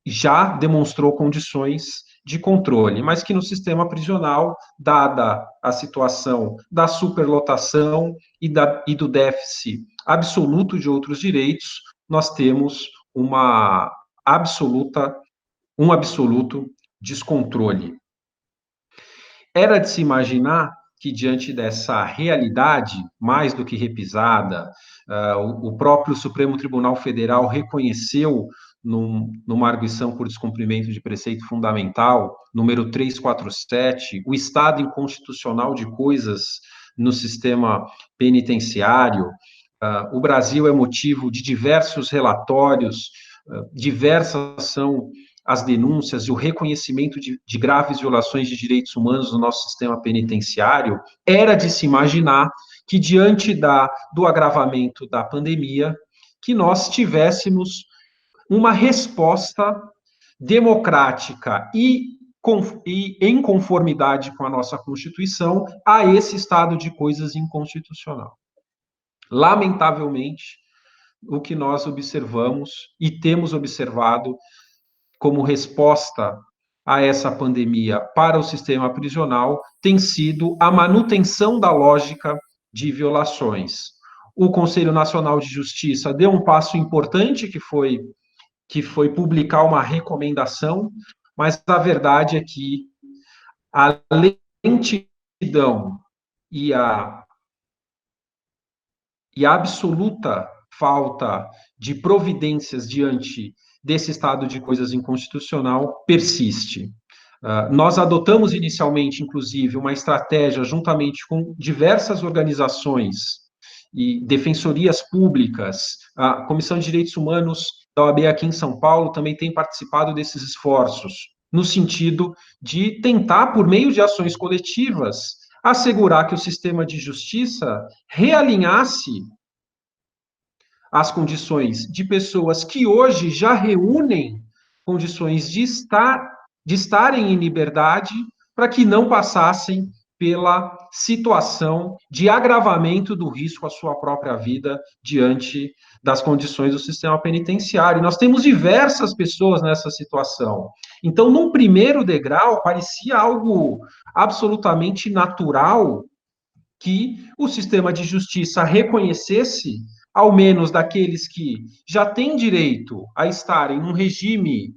já demonstrou condições de controle, mas que no sistema prisional, dada a situação da superlotação e do déficit absoluto de outros direitos, nós temos um absoluto descontrole. Era de se imaginar que, diante dessa realidade, mais do que repisada, o próprio Supremo Tribunal Federal reconheceu, numa arguição por descumprimento de preceito fundamental, número 347, o estado inconstitucional de coisas no sistema penitenciário. O Brasil é motivo de diversos relatórios, diversas são as denúncias e o reconhecimento de graves violações de direitos humanos no nosso sistema penitenciário. Era de se imaginar que, diante do agravamento da pandemia, que nós tivéssemos uma resposta democrática e em conformidade com a nossa Constituição a esse estado de coisas inconstitucional. Lamentavelmente, o que nós observamos e temos observado como resposta a essa pandemia para o sistema prisional tem sido a manutenção da lógica de violações. O Conselho Nacional de Justiça deu um passo importante, que foi publicar uma recomendação, mas a verdade é que a lentidão e a absoluta falta de providências diante desse estado de coisas inconstitucional persiste. Nós adotamos inicialmente, inclusive, uma estratégia juntamente com diversas organizações e defensorias públicas. A Comissão de Direitos Humanos da OAB aqui em São Paulo também tem participado desses esforços, no sentido de tentar, por meio de ações coletivas, assegurar que o sistema de justiça realinhasse as condições de pessoas que hoje já reúnem condições de estarem em liberdade, para que não passassem pela situação de agravamento do risco à sua própria vida diante das condições do sistema penitenciário. Nós temos diversas pessoas nessa situação. Então, num primeiro degrau, parecia algo absolutamente natural que o sistema de justiça reconhecesse, ao menos daqueles que já têm direito a estarem num regime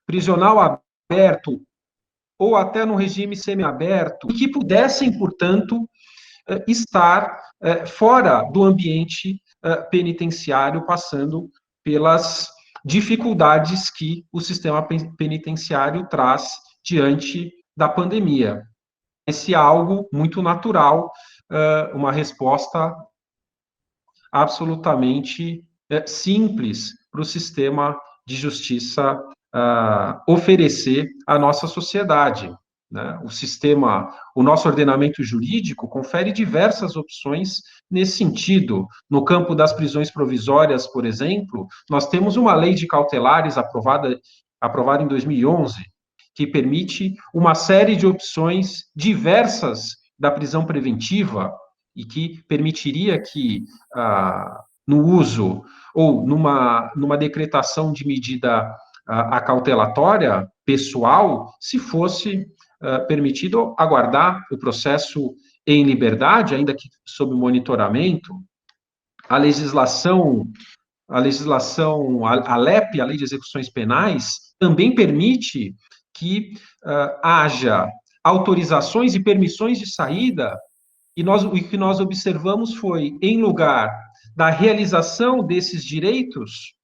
prisional aberto ou até no regime semiaberto, e que pudessem, portanto, estar fora do ambiente penitenciário, passando pelas dificuldades que o sistema penitenciário traz diante da pandemia. Esse é algo muito natural, uma resposta absolutamente simples para o sistema de justiça oferecer à nossa sociedade, né? O nosso ordenamento jurídico confere diversas opções nesse sentido. No campo das prisões provisórias, por exemplo, nós temos uma lei de cautelares aprovada em 2011, que permite uma série de opções diversas da prisão preventiva, e que permitiria que, no uso ou numa decretação de medida acautelatória pessoal, se fosse permitido aguardar o processo em liberdade, ainda que sob monitoramento. A legislação, a LEP, a Lei de Execuções Penais, também permite que haja autorizações e permissões de saída, e o que nós observamos foi, em lugar da realização desses direitos,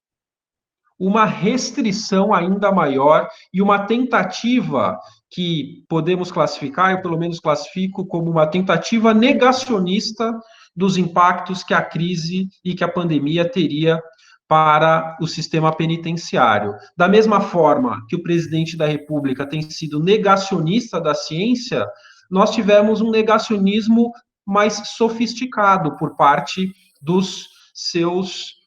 uma restrição ainda maior e uma tentativa que podemos classificar, eu pelo menos classifico como uma tentativa negacionista dos impactos que a crise e que a pandemia teria para o sistema penitenciário. Da mesma forma que o presidente da República tem sido negacionista da ciência, nós tivemos um negacionismo mais sofisticado por parte dos seus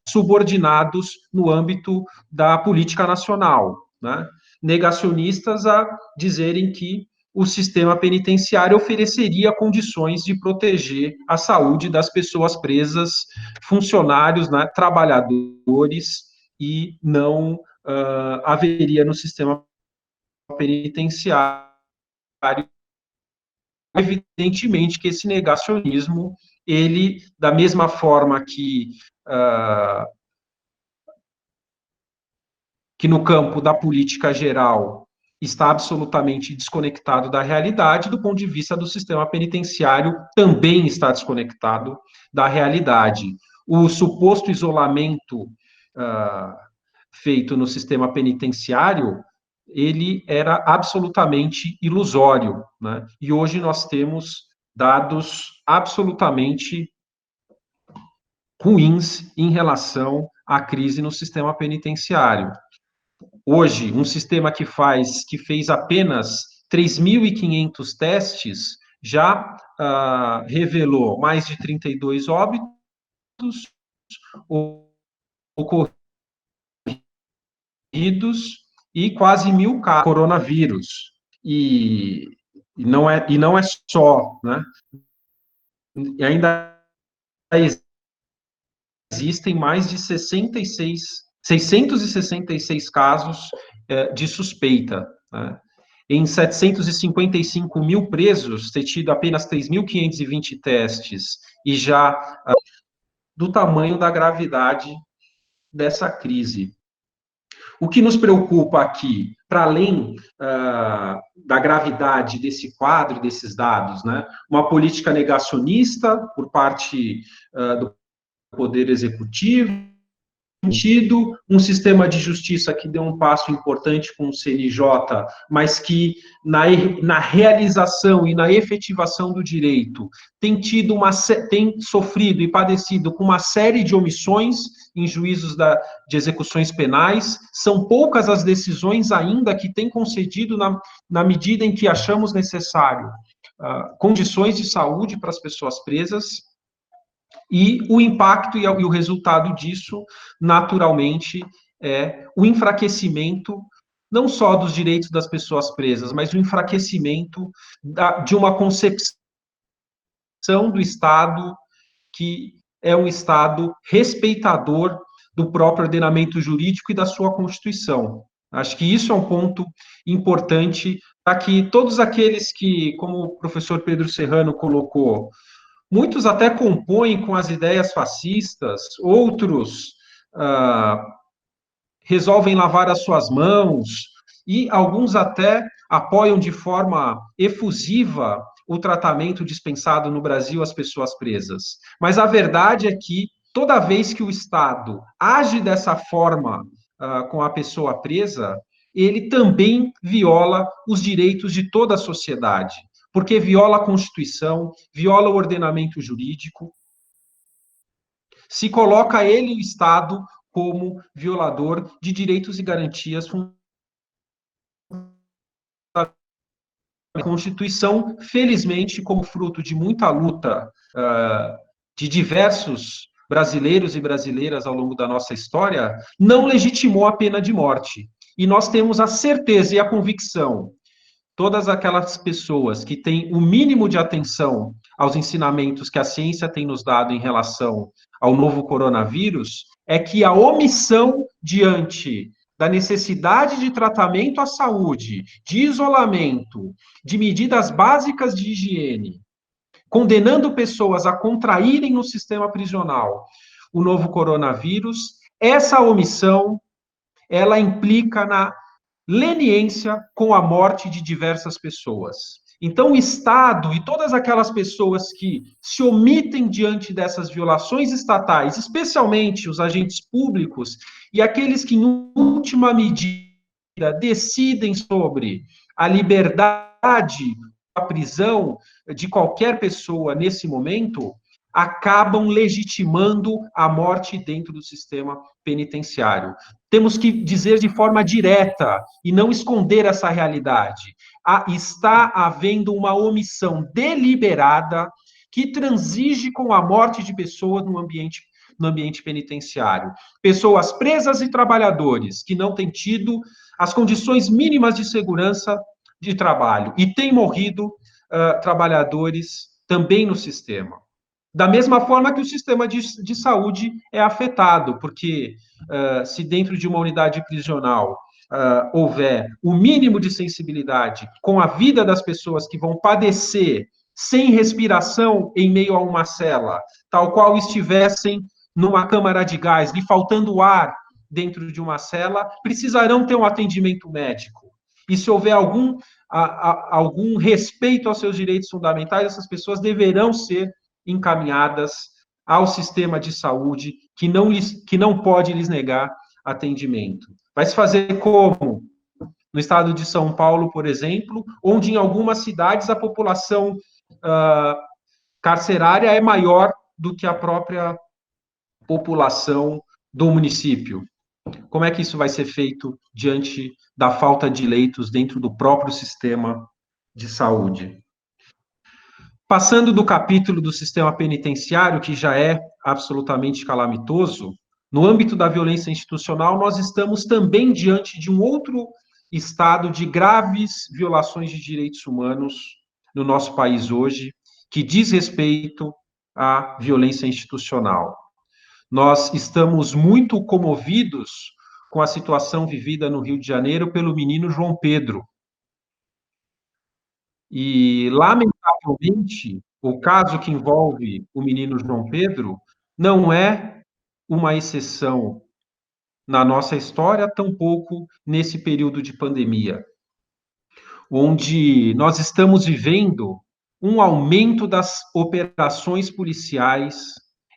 subordinados no âmbito da política nacional, né? Negacionistas a dizerem que o sistema penitenciário ofereceria condições de proteger a saúde das pessoas presas, funcionários, né, trabalhadores, e não haveria no sistema penitenciário. Evidentemente que esse negacionismo, ele, da mesma forma que no campo da política geral está absolutamente desconectado da realidade, do ponto de vista do sistema penitenciário também está desconectado da realidade. O suposto isolamento feito no sistema penitenciário, ele era absolutamente ilusório, né? E hoje nós temos dados absolutamente ruins em relação à crise no sistema penitenciário. Hoje, um sistema que fez apenas 3.500 testes, já revelou mais de 32 óbitos ocorridos e quase 1.000 casos de coronavírus. E não é só, né? E ainda existem mais de 666 casos de suspeita, né? Em 755 mil presos, ter tido apenas 3.520 testes, e já do tamanho da gravidade dessa crise. O que nos preocupa aqui, para além da gravidade desse quadro, desses dados, né, uma política negacionista por parte do Poder Executivo, um sistema de justiça que deu um passo importante com o CNJ, mas que na realização e na efetivação do direito tem sofrido e padecido com uma série de omissões em juízos de execuções penais. São poucas as decisões ainda que têm concedido, na medida em que achamos necessário, condições de saúde para as pessoas presas. E o impacto e o resultado disso, naturalmente, é o enfraquecimento, não só dos direitos das pessoas presas, mas o enfraquecimento de uma concepção do Estado que é um Estado respeitador do próprio ordenamento jurídico e da sua Constituição. Acho que isso é um ponto importante para que todos aqueles que, como o professor Pedro Serrano colocou, muitos até compõem com as ideias fascistas, outros resolvem lavar as suas mãos, e alguns até apoiam de forma efusiva o tratamento dispensado no Brasil às pessoas presas. Mas a verdade é que, toda vez que o Estado age dessa forma com a pessoa presa, ele também viola os direitos de toda a sociedade, porque viola a Constituição, viola o ordenamento jurídico, se coloca ele, o Estado, como violador de direitos e garantias fundamentais. A Constituição, felizmente, como fruto de muita luta de diversos brasileiros e brasileiras ao longo da nossa história, não legitimou a pena de morte. E nós temos a certeza e a convicção todas aquelas pessoas que têm o mínimo de atenção aos ensinamentos que a ciência tem nos dado em relação ao novo coronavírus, é que a omissão diante da necessidade de tratamento à saúde, de isolamento, de medidas básicas de higiene, condenando pessoas a contraírem no sistema prisional o novo coronavírus, essa omissão, ela implica na leniência com a morte de diversas pessoas. Então, o Estado e todas aquelas pessoas que se omitem diante dessas violações estatais, especialmente os agentes públicos e aqueles que, em última medida, decidem sobre a liberdade, a prisão de qualquer pessoa nesse momento, acabam legitimando a morte dentro do sistema penitenciário. Temos que dizer de forma direta e não esconder essa realidade. Está havendo uma omissão deliberada que transige com a morte de pessoas no ambiente penitenciário. Pessoas presas e trabalhadores que não têm tido as condições mínimas de segurança de trabalho e têm morrido trabalhadores também no sistema. Da mesma forma que o sistema de saúde é afetado, porque se dentro de uma unidade prisional houver o mínimo de sensibilidade com a vida das pessoas que vão padecer sem respiração em meio a uma cela, tal qual estivessem numa câmara de gás, lhe faltando ar dentro de uma cela, precisarão ter um atendimento médico. E se houver algum respeito aos seus direitos fundamentais, essas pessoas deverão ser encaminhadas ao sistema de saúde que não pode lhes negar atendimento. Vai se fazer como no estado de São Paulo, por exemplo, onde em algumas cidades a população carcerária é maior do que a própria população do município. Como é que isso vai ser feito diante da falta de leitos dentro do próprio sistema de saúde? Passando do capítulo do sistema penitenciário, que já é absolutamente calamitoso, no âmbito da violência institucional, nós estamos também diante de um outro estado de graves violações de direitos humanos no nosso país hoje, que diz respeito à violência institucional. Nós estamos muito comovidos com a situação vivida no Rio de Janeiro pelo menino João Pedro. E, lamentavelmente, o caso que envolve o menino João Pedro não é uma exceção na nossa história, tampouco nesse período de pandemia, onde nós estamos vivendo um aumento das operações policiais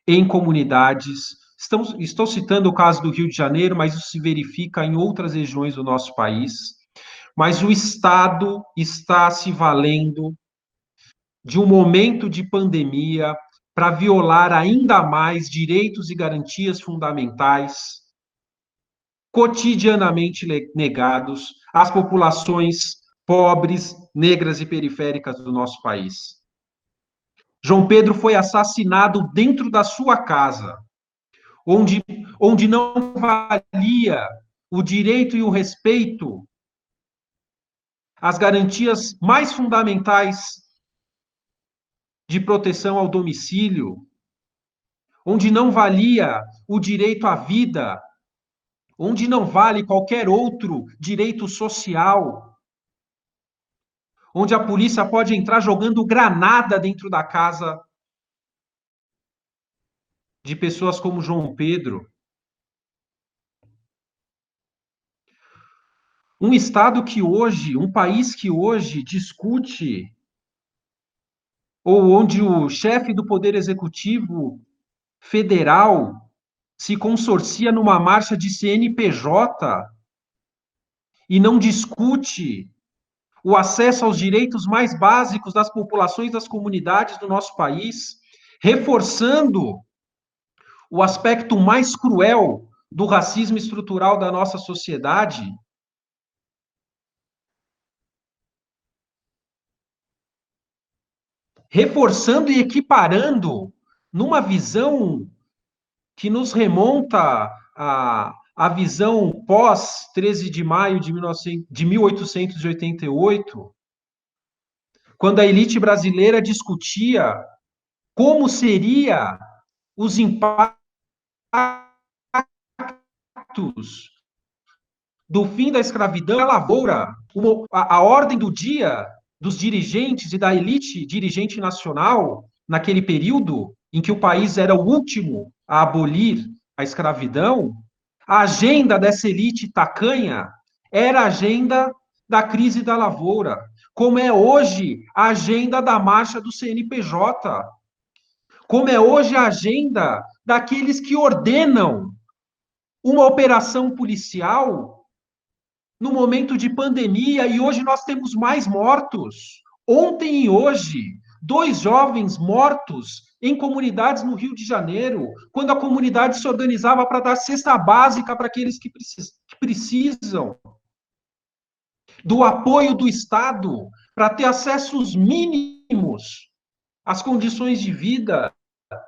em comunidades. Estou citando o caso do Rio de Janeiro, mas isso se verifica em outras regiões do nosso país. Mas o Estado está se valendo de um momento de pandemia para violar ainda mais direitos e garantias fundamentais cotidianamente negados às populações pobres, negras e periféricas do nosso país. João Pedro foi assassinado dentro da sua casa, onde não valia o direito e o respeito às garantias mais fundamentais de proteção ao domicílio, onde não valia o direito à vida, onde não vale qualquer outro direito social, onde a polícia pode entrar jogando granada dentro da casa de pessoas como João Pedro. Um estado que hoje, um país que hoje discute, ou onde o chefe do Poder Executivo Federal se consorcia numa marcha de CNPJ e não discute o acesso aos direitos mais básicos das populações das comunidades do nosso país, reforçando o aspecto mais cruel do racismo estrutural da nossa sociedade. Reforçando e equiparando numa visão que nos remonta à visão pós 13 de maio de 1888, quando a elite brasileira discutia como seria os impactos do fim da escravidão à lavoura, a ordem do dia dos dirigentes e da elite dirigente nacional, naquele período em que o país era o último a abolir a escravidão, a agenda dessa elite tacanha era a agenda da crise da lavoura, como é hoje a agenda da marcha do CNPJ, como é hoje a agenda daqueles que ordenam uma operação policial no momento de pandemia, e hoje nós temos mais mortos. Ontem e hoje, 2 jovens mortos em comunidades no Rio de Janeiro, quando a comunidade se organizava para dar cesta básica para aqueles que precisam do apoio do Estado para ter acessos mínimos às condições de vida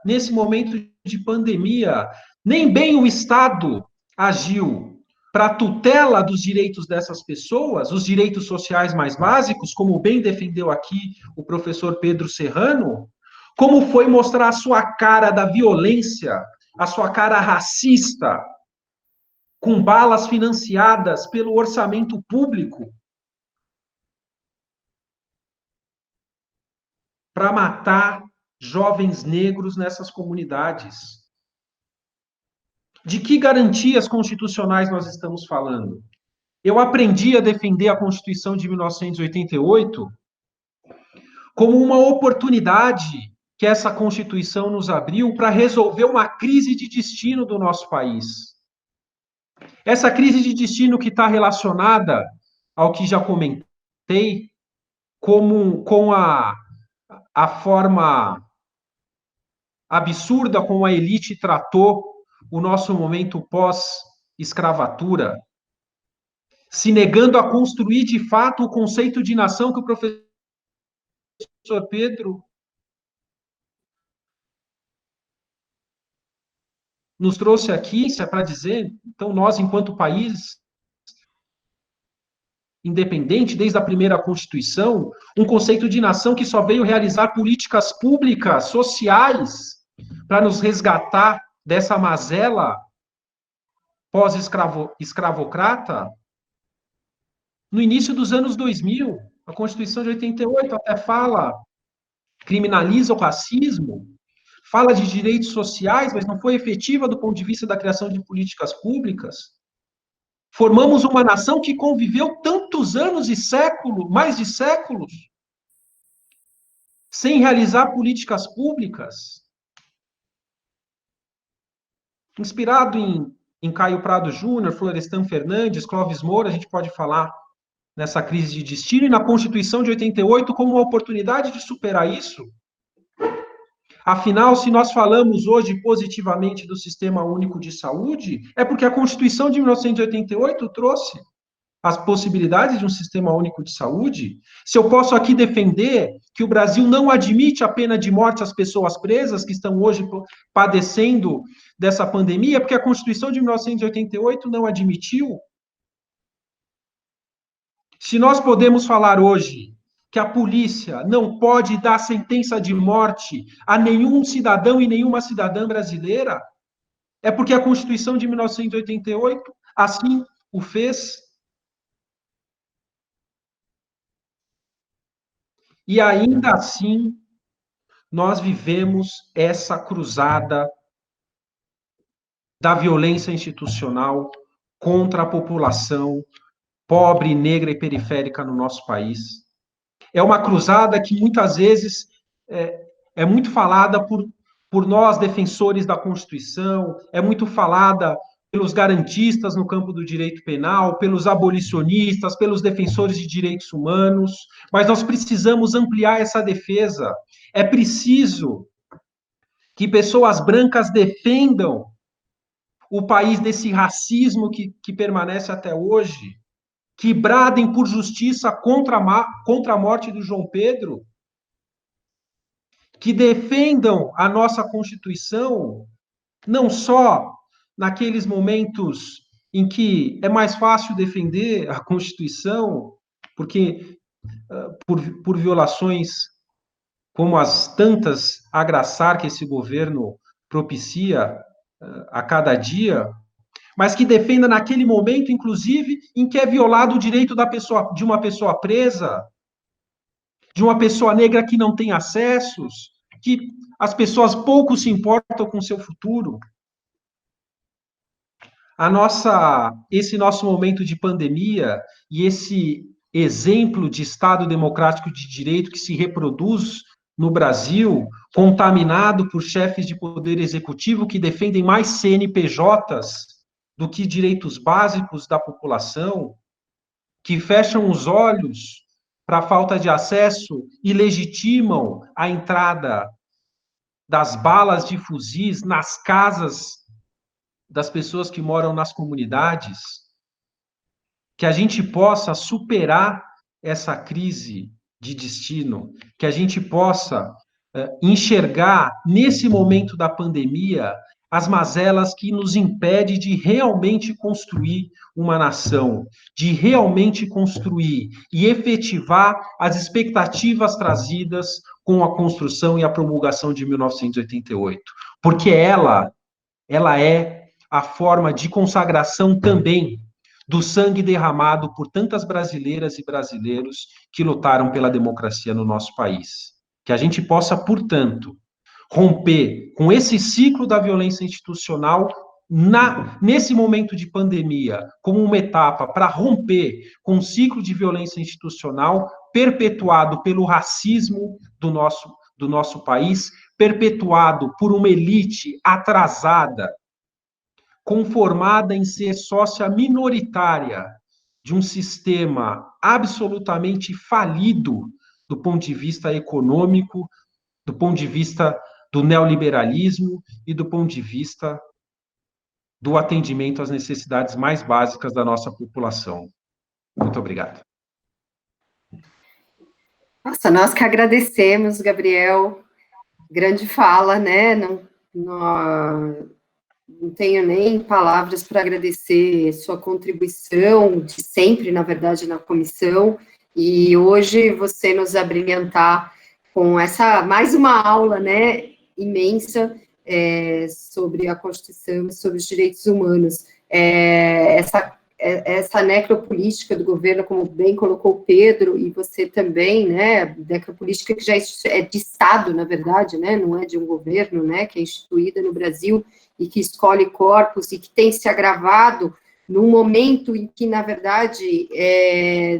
nesse momento de pandemia. Nem bem o Estado agiu para a tutela dos direitos dessas pessoas, os direitos sociais mais básicos, como bem defendeu aqui o professor Pedro Serrano, como foi mostrar a sua cara da violência, a sua cara racista, com balas financiadas pelo orçamento público, para matar jovens negros nessas comunidades. De que garantias constitucionais nós estamos falando? Eu aprendi a defender a Constituição de 1988 como uma oportunidade que essa Constituição nos abriu para resolver uma crise de destino do nosso país. Essa crise de destino que está relacionada ao que já comentei, com a forma absurda como a elite tratou o nosso momento pós-escravatura, se negando a construir de fato o conceito de nação que o professor Pedro nos trouxe aqui, para dizer, então nós, enquanto país independente, desde a primeira Constituição, um conceito de nação que só veio realizar políticas públicas, sociais, para nos resgatar dessa mazela pós-escravocrata, no início dos anos 2000, a Constituição de 88 até criminaliza o racismo, fala de direitos sociais, mas não foi efetiva do ponto de vista da criação de políticas públicas. Formamos uma nação que conviveu tantos anos e séculos, mais de séculos, sem realizar políticas públicas. Inspirado em Caio Prado Júnior, Florestan Fernandes, Clóvis Moura, a gente pode falar nessa crise de destino e na Constituição de 88 como uma oportunidade de superar isso. Afinal, se nós falamos hoje positivamente do Sistema Único de Saúde, é porque a Constituição de 1988 trouxe as possibilidades de um Sistema Único de Saúde. Se eu posso aqui defender que o Brasil não admite a pena de morte às pessoas presas que estão hoje padecendo dessa pandemia, é porque a Constituição de 1988 não admitiu. Se nós podemos falar hoje que a polícia não pode dar sentença de morte a nenhum cidadão e nenhuma cidadã brasileira, é porque a Constituição de 1988 assim o fez. E ainda assim, nós vivemos essa cruzada da violência institucional contra a população pobre, negra e periférica no nosso país. É uma cruzada que muitas vezes é muito falada por nós, defensores da Constituição, é muito falada pelos garantistas no campo do direito penal, pelos abolicionistas, pelos defensores de direitos humanos, mas nós precisamos ampliar essa defesa. É preciso que pessoas brancas defendam o país desse racismo que permanece até hoje, que bradem por justiça contra a morte do João Pedro, que defendam a nossa Constituição, não só naqueles momentos em que é mais fácil defender a Constituição, porque por violações como as tantas a graçar que esse governo propicia a cada dia, mas que defenda naquele momento, inclusive, em que é violado o direito de uma pessoa presa, de uma pessoa negra que não tem acessos, que as pessoas pouco se importam com seu futuro. Esse nosso momento de pandemia e esse exemplo de Estado democrático de direito que se reproduz no Brasil, contaminado por chefes de poder executivo que defendem mais CNPJs do que direitos básicos da população, que fecham os olhos para a falta de acesso e legitimam a entrada das balas de fuzis nas casas das pessoas que moram nas comunidades, que a gente possa superar essa crise de destino, que a gente possa enxergar nesse momento da pandemia as mazelas que nos impedem de realmente construir uma nação, de realmente construir e efetivar as expectativas trazidas com a construção e a promulgação de 1988, porque ela é a forma de consagração também do sangue derramado por tantas brasileiras e brasileiros que lutaram pela democracia no nosso país. Que a gente possa, portanto, romper com esse ciclo da violência institucional nesse momento de pandemia, como uma etapa para romper com o ciclo de violência institucional perpetuado pelo racismo do nosso país, perpetuado por uma elite atrasada, conformada em ser sócia minoritária de um sistema absolutamente falido do ponto de vista econômico, do ponto de vista do neoliberalismo e do ponto de vista do atendimento às necessidades mais básicas da nossa população. Muito obrigado. Nossa, nós que agradecemos, Gabriel. Grande fala, né? Não tenho nem palavras para agradecer sua contribuição de sempre, na verdade, na comissão, e hoje você nos abrilhantar com essa, mais uma aula, né, imensa, sobre a Constituição e sobre os direitos humanos. Essa necropolítica do governo, como bem colocou o Pedro, e você também, né, necropolítica que já é de Estado, na verdade, né, não é de um governo, né, que é instituída no Brasil, e que escolhe corpos, e que tem se agravado num momento em que, na verdade,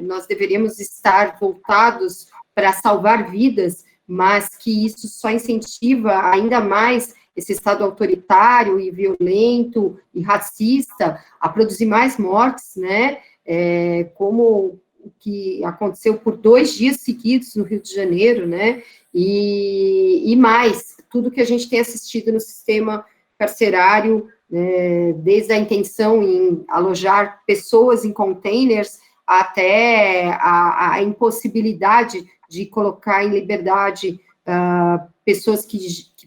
nós deveríamos estar voltados para salvar vidas, mas que isso só incentiva ainda mais esse Estado autoritário e violento e racista a produzir mais mortes, né, como o que aconteceu por 2 dias seguidos no Rio de Janeiro, né, e mais, tudo que a gente tem assistido no sistema carcerário, desde a intenção em alojar pessoas em containers até a impossibilidade de colocar em liberdade pessoas que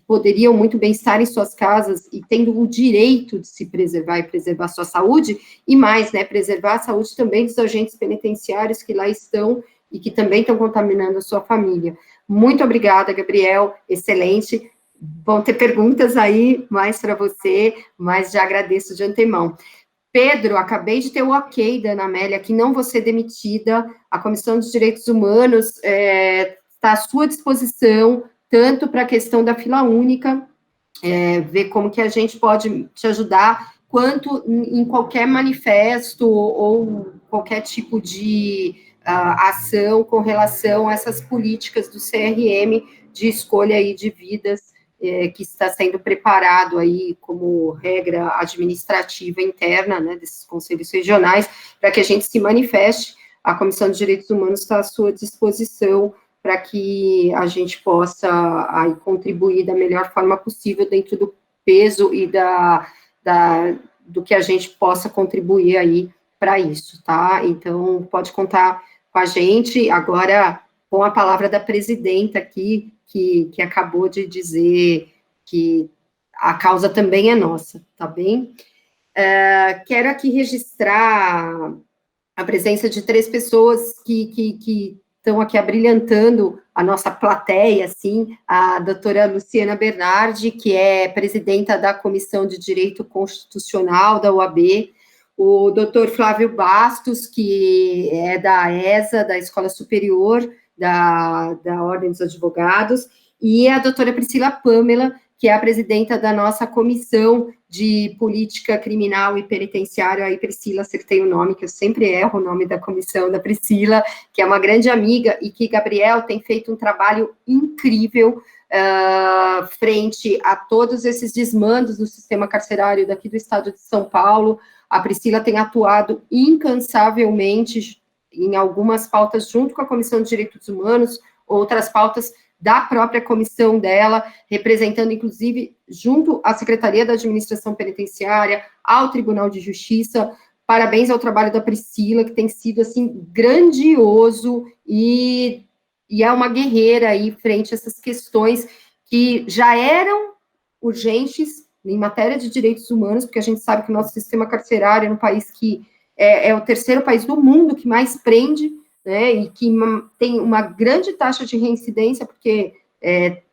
poderiam muito bem estar em suas casas e tendo o direito de se preservar e preservar sua saúde, e mais, né, preservar a saúde também dos agentes penitenciários que lá estão e que também estão contaminando a sua família. Muito obrigada, Gabriel, excelente. Vão ter perguntas aí mais para você, mas já agradeço de antemão. Pedro, acabei de ter o ok da Ana Amélia, que não vou ser demitida, a Comissão de Direitos Humanos está à sua disposição, tanto para a questão da fila única, ver como que a gente pode te ajudar, quanto em qualquer manifesto ou qualquer tipo de ação com relação a essas políticas do CRM de escolha aí de vidas, que está sendo preparado aí como regra administrativa interna, né, desses conselhos regionais, para que a gente se manifeste. A Comissão de Direitos Humanos está à sua disposição para que a gente possa aí contribuir da melhor forma possível dentro do peso e do que a gente possa contribuir aí para isso, tá? Então, pode contar com a gente. Agora, com a palavra da presidenta aqui, que acabou de dizer que a causa também é nossa, tá bem? Quero aqui registrar a presença de 3 pessoas que estão aqui abrilhantando a nossa plateia, assim, a doutora Luciana Bernardi, que é presidenta da Comissão de Direito Constitucional da OAB, o doutor Flávio Bastos, que é da ESA, da Escola Superior da Ordem dos Advogados, e a doutora Priscila Pâmela, que é a presidenta da nossa Comissão de Política Criminal e Penitenciária. Aí, Priscila, acertei o nome, que eu sempre erro o nome da comissão da Priscila, que é uma grande amiga, e que Gabriel tem feito um trabalho incrível frente a todos esses desmandos no sistema carcerário daqui do estado de São Paulo. A Priscila tem atuado incansavelmente em algumas pautas junto com a Comissão de Direitos Humanos, outras pautas da própria comissão dela, representando, inclusive, junto à Secretaria da Administração Penitenciária, ao Tribunal de Justiça. Parabéns ao trabalho da Priscila, que tem sido, assim, grandioso, e é uma guerreira aí frente a essas questões que já eram urgentes em matéria de direitos humanos, porque a gente sabe que o nosso sistema carcerário é um país que é o terceiro país do mundo que mais prende, né, e que tem uma grande taxa de reincidência, porque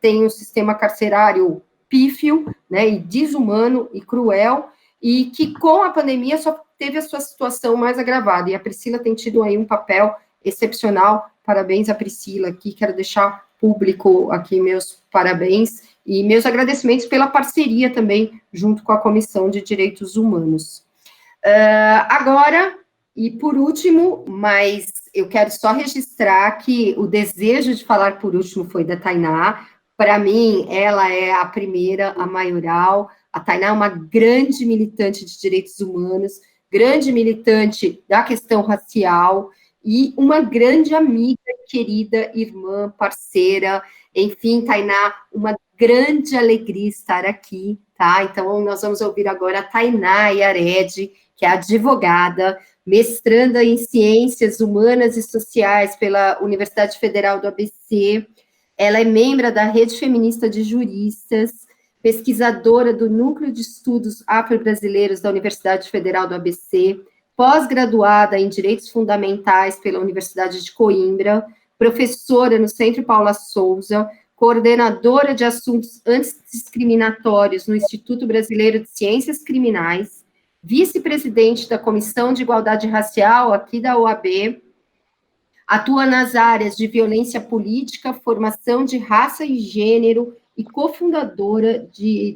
tem um sistema carcerário pífio, né, e desumano e cruel, e que com a pandemia só teve a sua situação mais agravada, e a Priscila tem tido aí um papel excepcional. Parabéns a Priscila aqui, quero deixar público aqui meus parabéns e meus agradecimentos pela parceria também junto com a Comissão de Direitos Humanos. Agora, e por último, mas eu quero só registrar que o desejo de falar por último foi da Tainá. Para mim, ela é a primeira, a maioral. A Tainá é uma grande militante de direitos humanos, grande militante da questão racial e uma grande amiga, querida, irmã, parceira. Enfim, Tainá, uma grande alegria estar aqui, tá? Então, nós vamos ouvir agora a Tainá Yared, que é advogada, mestranda em Ciências Humanas e Sociais pela Universidade Federal do ABC. Ela é membro da Rede Feminista de Juristas, pesquisadora do Núcleo de Estudos Afro-Brasileiros da Universidade Federal do ABC, pós-graduada em Direitos Fundamentais pela Universidade de Coimbra, professora no Centro Paula Souza, coordenadora de assuntos antidiscriminatórios no Instituto Brasileiro de Ciências Criminais, vice-presidente da Comissão de Igualdade Racial aqui da OAB, atua nas áreas de violência política, formação de raça e gênero e cofundadora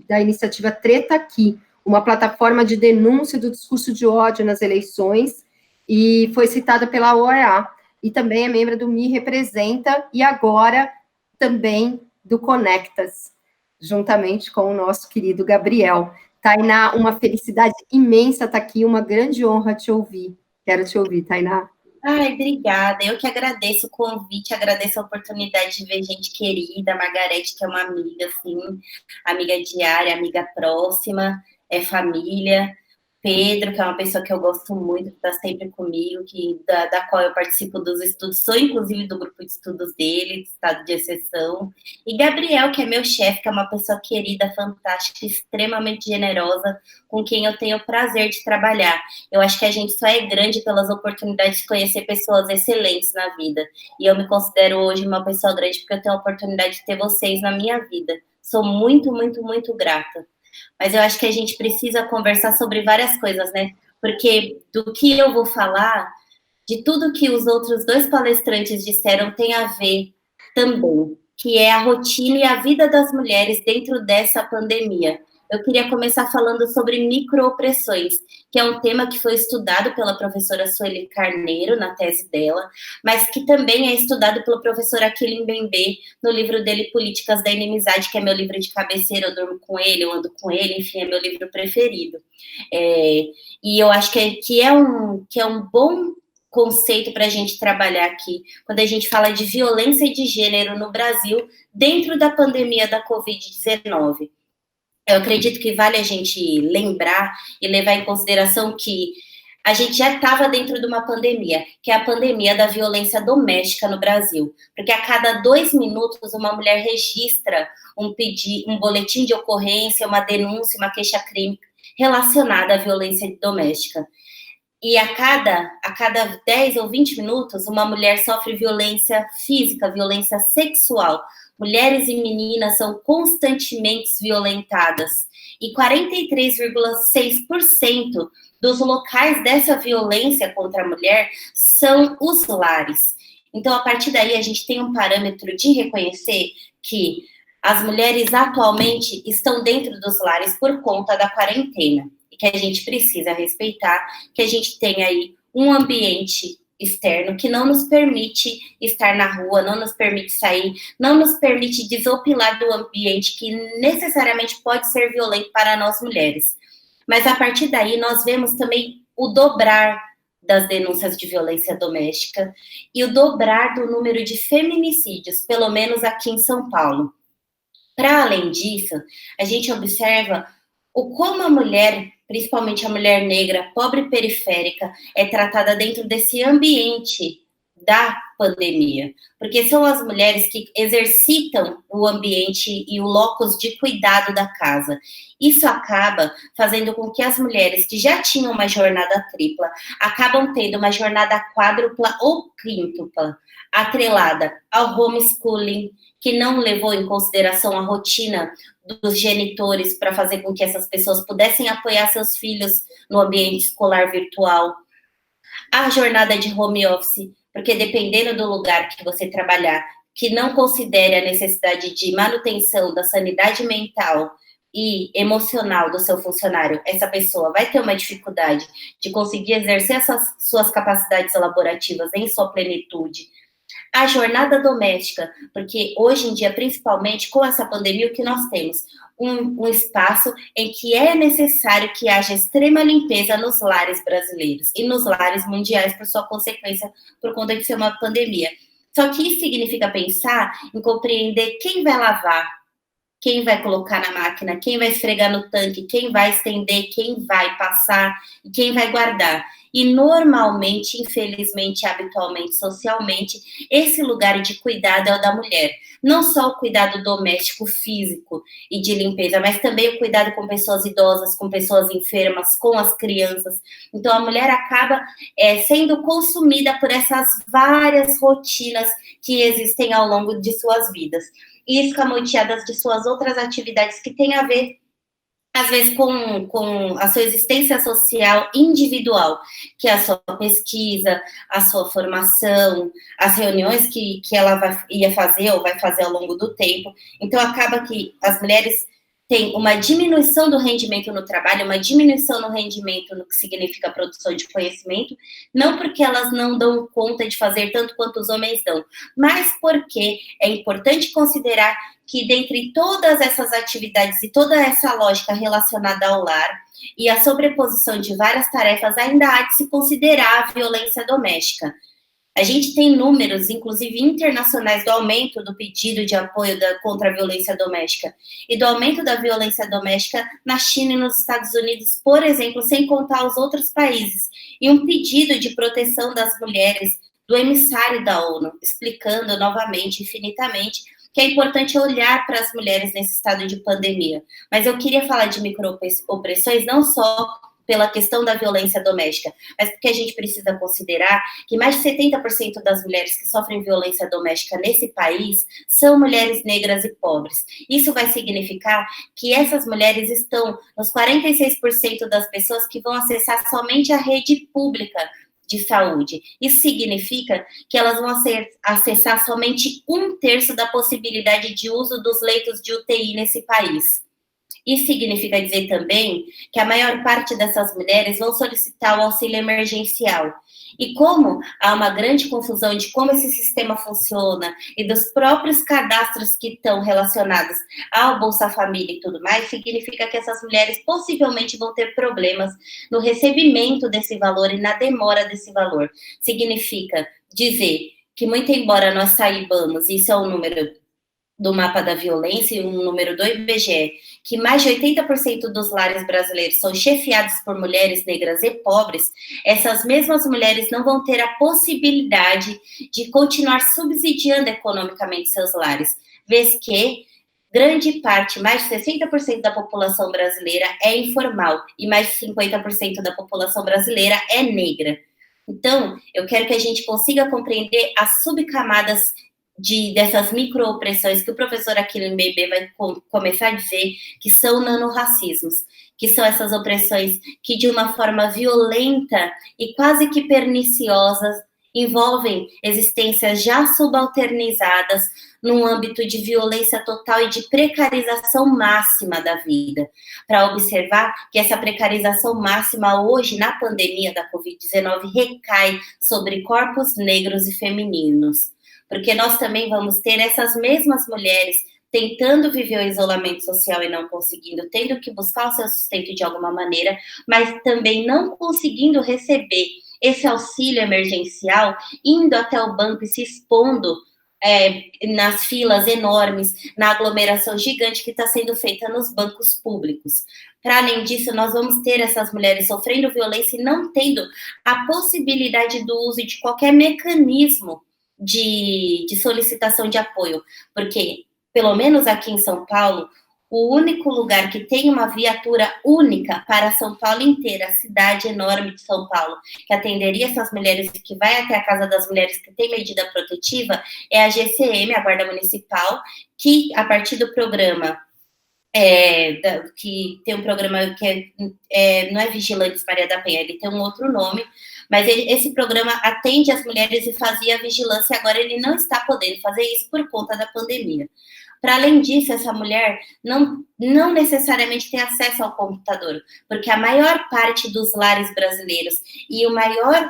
da iniciativa Treta Aqui, uma plataforma de denúncia do discurso de ódio nas eleições, e foi citada pela OEA, e também é membro do Me Representa, e agora também do Conectas, juntamente com o nosso querido Gabriel. Tainá, uma felicidade imensa estar aqui, uma grande honra te ouvir. Quero te ouvir, Tainá. Ai, obrigada. Eu que agradeço o convite, agradeço a oportunidade de ver gente querida, Margarete, que é uma amiga, assim, amiga diária, amiga próxima, é família. Pedro, que é uma pessoa que eu gosto muito, que está sempre comigo, da qual eu participo dos estudos, sou inclusive do grupo de estudos dele, estado de exceção. E Gabriel, que é meu chefe, que é uma pessoa querida, fantástica, extremamente generosa, com quem eu tenho o prazer de trabalhar. Eu acho que a gente só é grande pelas oportunidades de conhecer pessoas excelentes na vida. E eu me considero hoje uma pessoa grande porque eu tenho a oportunidade de ter vocês na minha vida. Sou muito, muito, muito grata. Mas eu acho que a gente precisa conversar sobre várias coisas, né? Porque do que eu vou falar, de tudo que os outros dois palestrantes disseram tem a ver também, que é a rotina e a vida das mulheres dentro dessa pandemia. Eu queria começar falando sobre microopressões, que é um tema que foi estudado pela professora Sueli Carneiro, na tese dela, mas que também é estudado pelo professor Aquilim Bembe, no livro dele, Políticas da Inimizade, que é meu livro de cabeceira, eu durmo com ele, eu ando com ele, enfim, é meu livro preferido. E eu acho que é um bom conceito para a gente trabalhar aqui, quando a gente fala de violência de gênero no Brasil, dentro da pandemia da Covid-19. Eu acredito que vale a gente lembrar e levar em consideração que a gente já estava dentro de uma pandemia, que é a pandemia da violência doméstica no Brasil. Porque a cada 2 minutos uma mulher registra um boletim de ocorrência, uma denúncia, uma queixa-crime relacionada à violência doméstica. E a cada 10 ou 20 minutos, uma mulher sofre violência física, violência sexual. Mulheres e meninas são constantemente violentadas. E 43,6% dos locais dessa violência contra a mulher são os lares. Então, a partir daí, a gente tem um parâmetro de reconhecer que as mulheres atualmente estão dentro dos lares por conta da quarentena. Que a gente precisa respeitar, que a gente tem aí um ambiente externo que não nos permite estar na rua, não nos permite sair, não nos permite desopilar do ambiente que necessariamente pode ser violento para nós mulheres. Mas a partir daí nós vemos também o dobrar das denúncias de violência doméstica e o dobrar do número de feminicídios, pelo menos aqui em São Paulo. Para além disso, a gente observa o como a mulher, principalmente a mulher negra, pobre e periférica, é tratada dentro desse ambiente da pandemia. Porque são as mulheres que exercitam o ambiente e o locus de cuidado da casa. Isso acaba fazendo com que as mulheres que já tinham uma jornada tripla acabam tendo uma jornada quádrupla ou quíntupla, atrelada ao homeschooling, que não levou em consideração a rotina dos genitores para fazer com que essas pessoas pudessem apoiar seus filhos no ambiente escolar virtual. A jornada de home office, porque dependendo do lugar que você trabalhar, que não considere a necessidade de manutenção da sanidade mental e emocional do seu funcionário, essa pessoa vai ter uma dificuldade de conseguir exercer essas suas capacidades elaborativas em sua plenitude. A jornada doméstica, porque hoje em dia, principalmente com essa pandemia, o que nós temos? Um espaço em que é necessário que haja extrema limpeza nos lares brasileiros e nos lares mundiais, por sua consequência, por conta de ser uma pandemia. Só que isso significa pensar em compreender quem vai lavar, quem vai colocar na máquina, quem vai esfregar no tanque, quem vai estender, quem vai passar e quem vai guardar. E normalmente, infelizmente, habitualmente, socialmente, esse lugar de cuidado é o da mulher. Não só o cuidado doméstico, físico e de limpeza, mas também o cuidado com pessoas idosas, com pessoas enfermas, com as crianças. Então, a mulher acaba sendo consumida por essas várias rotinas que existem ao longo de suas vidas. E escamoteadas de suas outras atividades que têm a ver, às vezes, com a sua existência social individual, que é a sua pesquisa, a sua formação, as reuniões que ela ia fazer ou vai fazer ao longo do tempo. Então, acaba que as mulheres têm uma diminuição do rendimento no trabalho, uma diminuição no rendimento no que significa produção de conhecimento, não porque elas não dão conta de fazer tanto quanto os homens dão, mas porque é importante considerar que dentre todas essas atividades e toda essa lógica relacionada ao lar e a sobreposição de várias tarefas, ainda há de se considerar a violência doméstica. A gente tem números, inclusive internacionais, do aumento do pedido de apoio contra a violência doméstica e do aumento da violência doméstica na China e nos Estados Unidos, por exemplo, sem contar os outros países. E um pedido de proteção das mulheres do emissário da ONU, explicando novamente, infinitamente, que é importante olhar para as mulheres nesse estado de pandemia. Mas eu queria falar de microopressões não só pela questão da violência doméstica, mas porque a gente precisa considerar que mais de 70% das mulheres que sofrem violência doméstica nesse país são mulheres negras e pobres. Isso vai significar que essas mulheres estão nos 46% das pessoas que vão acessar somente a rede pública de saúde. Isso significa que elas vão acessar somente 1/3 da possibilidade de uso dos leitos de UTI nesse país. Isso significa dizer também que a maior parte dessas mulheres vão solicitar o auxílio emergencial. E como há uma grande confusão de como esse sistema funciona e dos próprios cadastros que estão relacionados ao Bolsa Família e tudo mais, significa que essas mulheres possivelmente vão ter problemas no recebimento desse valor e na demora desse valor. Significa dizer que, muito embora nós saibamos, isso é um número do mapa da violência e um número do IBGE, que mais de 80% dos lares brasileiros são chefiados por mulheres negras e pobres, essas mesmas mulheres não vão ter a possibilidade de continuar subsidiando economicamente seus lares, vez que grande parte, mais de 60% da população brasileira é informal e mais de 50% da população brasileira é negra. Então, eu quero que a gente consiga compreender as subcamadas dessas micro-opressões que o professor Aquilino Bebê vai começar a dizer que são nanorracismos, que são essas opressões que, de uma forma violenta e quase que perniciosas, envolvem existências já subalternizadas num âmbito de violência total e de precarização máxima da vida. Para observar que essa precarização máxima hoje, na pandemia da Covid-19, recai sobre corpos negros e femininos. Porque nós também vamos ter essas mesmas mulheres tentando viver o isolamento social e não conseguindo, tendo que buscar o seu sustento de alguma maneira, mas também não conseguindo receber esse auxílio emergencial, indo até o banco e se expondo nas filas enormes, na aglomeração gigante que está sendo feita nos bancos públicos. Para além disso, nós vamos ter essas mulheres sofrendo violência e não tendo a possibilidade do uso de qualquer mecanismo de solicitação de apoio, porque, pelo menos aqui em São Paulo, o único lugar que tem uma viatura única para São Paulo inteira, a cidade enorme de São Paulo, que atenderia essas mulheres, que vai até a casa das mulheres que tem medida protetiva, é a GCM, a Guarda Municipal, que, a partir do programa, que tem um programa que não é Vigilantes Maria da Penha, ele tem um outro nome, mas esse programa atende as mulheres e fazia vigilância, e agora ele não está podendo fazer isso por conta da pandemia. Para além disso, essa mulher não necessariamente tem acesso ao computador, porque a maior parte dos lares brasileiros e o maior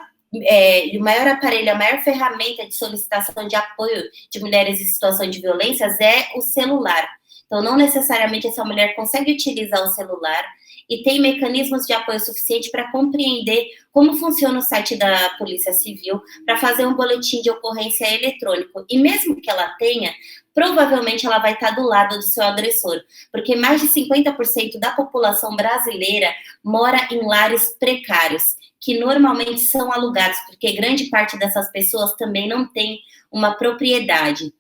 aparelho, a maior ferramenta de solicitação de apoio de mulheres em situação de violências é o celular. Então, não necessariamente essa mulher consegue utilizar o celular e tem mecanismos de apoio suficiente para compreender como funciona o site da Polícia Civil para fazer um boletim de ocorrência eletrônico. E mesmo que ela tenha, provavelmente ela vai estar do lado do seu agressor, porque mais de 50% da população brasileira mora em lares precários, que normalmente são alugados, porque grande parte dessas pessoas também não tem uma propriedade.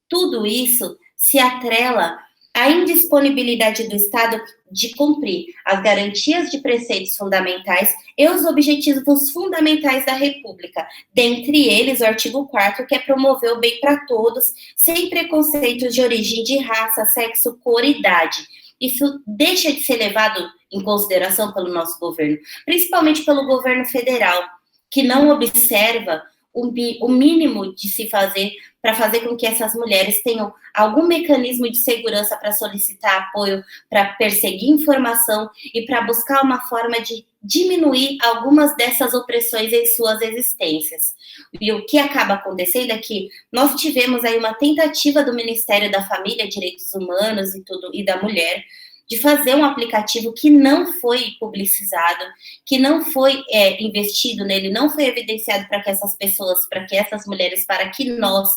Tudo isso se atrela à indisponibilidade do Estado de cumprir as garantias de preceitos fundamentais e os objetivos fundamentais da República, dentre eles o artigo 4º, que é promover o bem para todos, sem preconceitos de origem de raça, sexo, cor e idade. Isso deixa de ser levado em consideração pelo nosso governo, principalmente pelo governo federal, que não observa o mínimo de se fazer para fazer com que essas mulheres tenham algum mecanismo de segurança para solicitar apoio, para perseguir informação e para buscar uma forma de diminuir algumas dessas opressões em suas existências. E o que acaba acontecendo é que nós tivemos aí uma tentativa do Ministério da Família, Direitos Humanos e da Mulher, de fazer um aplicativo que não foi publicizado, que não foi investido nele, não foi evidenciado para que essas pessoas, para que essas mulheres, para que nós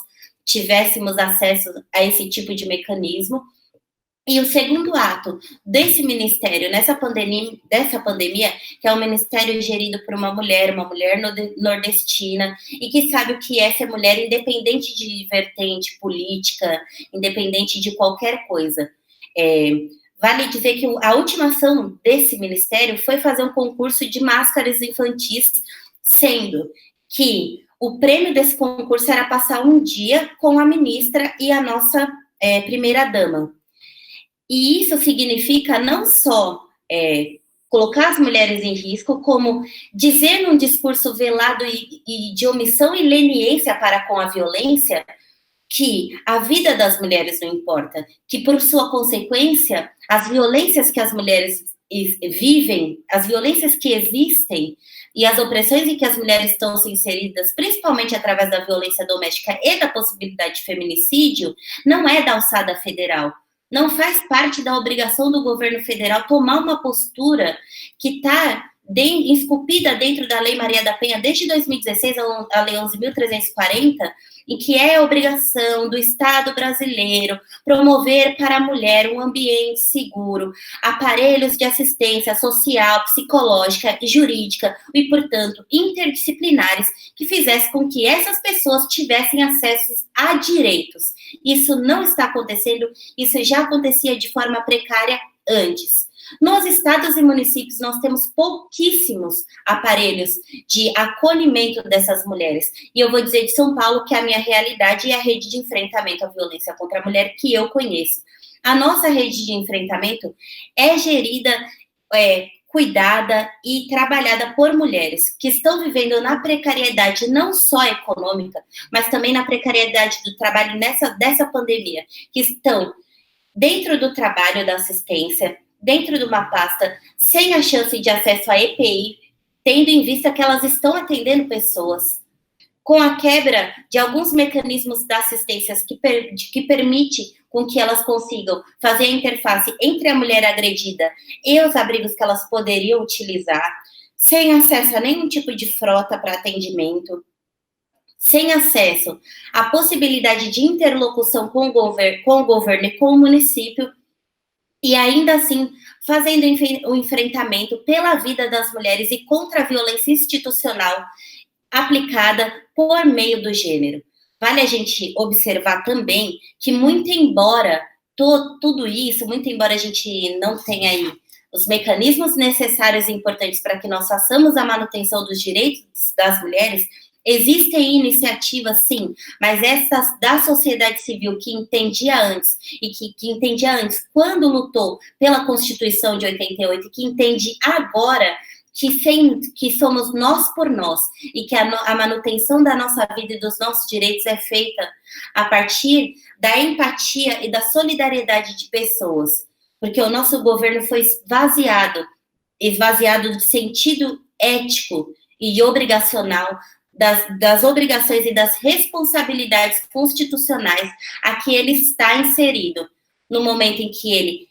tivéssemos acesso a esse tipo de mecanismo. E o segundo ato desse ministério, dessa pandemia, que é um ministério gerido por uma mulher nordestina, e que sabe o que é ser mulher, independente de vertente política, independente de qualquer coisa. Vale dizer que a última ação desse ministério foi fazer um concurso de máscaras infantis, sendo que o prêmio desse concurso era passar um dia com a ministra e a nossa primeira-dama. E isso significa não só colocar as mulheres em risco, como dizer num discurso velado e de omissão e leniência para com a violência, que a vida das mulheres não importa, que por sua consequência, as violências que as mulheres vivem, as violências que existem e as opressões em que as mulheres estão se inseridas, principalmente através da violência doméstica e da possibilidade de feminicídio, não é da alçada federal. Não faz parte da obrigação do governo federal tomar uma postura que está esculpida dentro da Lei Maria da Penha desde 2016, a Lei 11.340, em que é obrigação do Estado brasileiro promover para a mulher um ambiente seguro, aparelhos de assistência social, psicológica e jurídica, e, portanto, interdisciplinares, que fizesse com que essas pessoas tivessem acesso a direitos. Isso não está acontecendo, isso já acontecia de forma precária antes. Nos estados e municípios, nós temos pouquíssimos aparelhos de acolhimento dessas mulheres. E eu vou dizer de São Paulo que a minha realidade é a rede de enfrentamento à violência contra a mulher que eu conheço. A nossa rede de enfrentamento é gerida, cuidada e trabalhada por mulheres que estão vivendo na precariedade não só econômica, mas também na precariedade do trabalho dessa pandemia, que estão dentro do trabalho da assistência, dentro de uma pasta, sem a chance de acesso à EPI, tendo em vista que elas estão atendendo pessoas, com a quebra de alguns mecanismos da assistência que permite com que elas consigam fazer a interface entre a mulher agredida e os abrigos que elas poderiam utilizar, sem acesso a nenhum tipo de frota para atendimento, sem acesso à possibilidade de interlocução com o governo e com o município, e ainda assim fazendo o enfrentamento pela vida das mulheres e contra a violência institucional aplicada por meio do gênero. Vale a gente observar também que, muito embora tudo isso, muito embora a gente não tenha aí os mecanismos necessários e importantes para que nós façamos a manutenção dos direitos das mulheres, existem iniciativas, sim, mas essas da sociedade civil que entendia antes, e que entendia antes quando lutou pela Constituição de 88, e que entende agora que somos nós por nós, e que a manutenção da nossa vida e dos nossos direitos é feita a partir da empatia e da solidariedade de pessoas, porque o nosso governo foi esvaziado de sentido ético e obrigacional das obrigações e das responsabilidades constitucionais a que ele está inserido, no momento em que ele,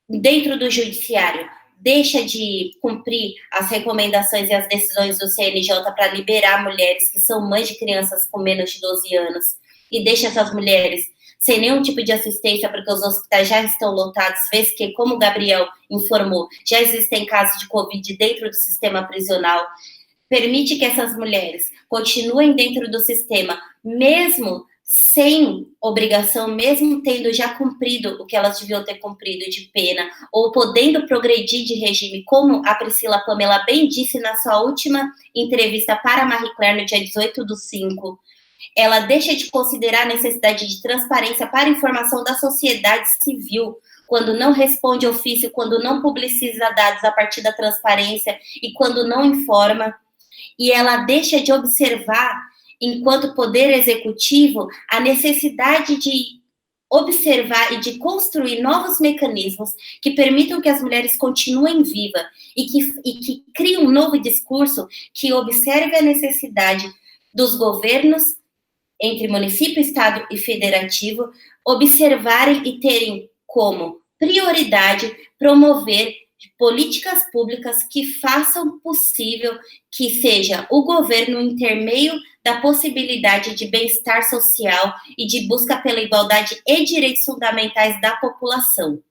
dentro do judiciário, deixa de cumprir as recomendações e as decisões do CNJ para liberar mulheres que são mães de crianças com menos de 12 anos, e deixa essas mulheres sem nenhum tipo de assistência, porque os hospitais já estão lotados, vez que, como o Gabriel informou, já existem casos de Covid dentro do sistema prisional, permite que essas mulheres continuem dentro do sistema, mesmo sem obrigação, mesmo tendo já cumprido o que elas deviam ter cumprido de pena, ou podendo progredir de regime, como a Priscila Pamela bem disse na sua última entrevista para a Marie Claire no dia 18/5, ela deixa de considerar a necessidade de transparência para informação da sociedade civil, quando não responde ofício, quando não publiciza dados a partir da transparência e quando não informa, e ela deixa de observar, enquanto poder executivo, a necessidade de observar e de construir novos mecanismos que permitam que as mulheres continuem vivas e que criem um novo discurso que observe a necessidade dos governos, entre município, estado e federativo, observarem e terem como prioridade promover políticas públicas que façam possível que seja o governo intermeio da possibilidade de bem-estar social e de busca pela igualdade e direitos fundamentais da população.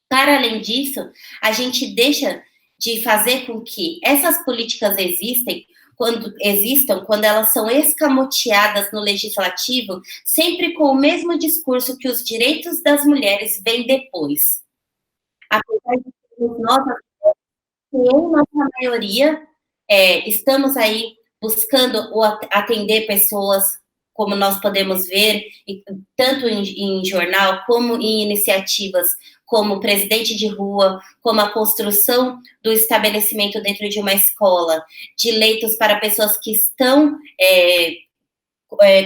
Para além disso, a gente deixa de fazer com que essas políticas existam quando elas são escamoteadas no legislativo, sempre com o mesmo discurso que os direitos das mulheres vêm depois. Apesar de nós, em nossa maioria, estamos aí buscando atender pessoas, como nós podemos ver, tanto em jornal, como em iniciativas como Presidente de Rua, como a construção do estabelecimento dentro de uma escola, de leitos para pessoas que estão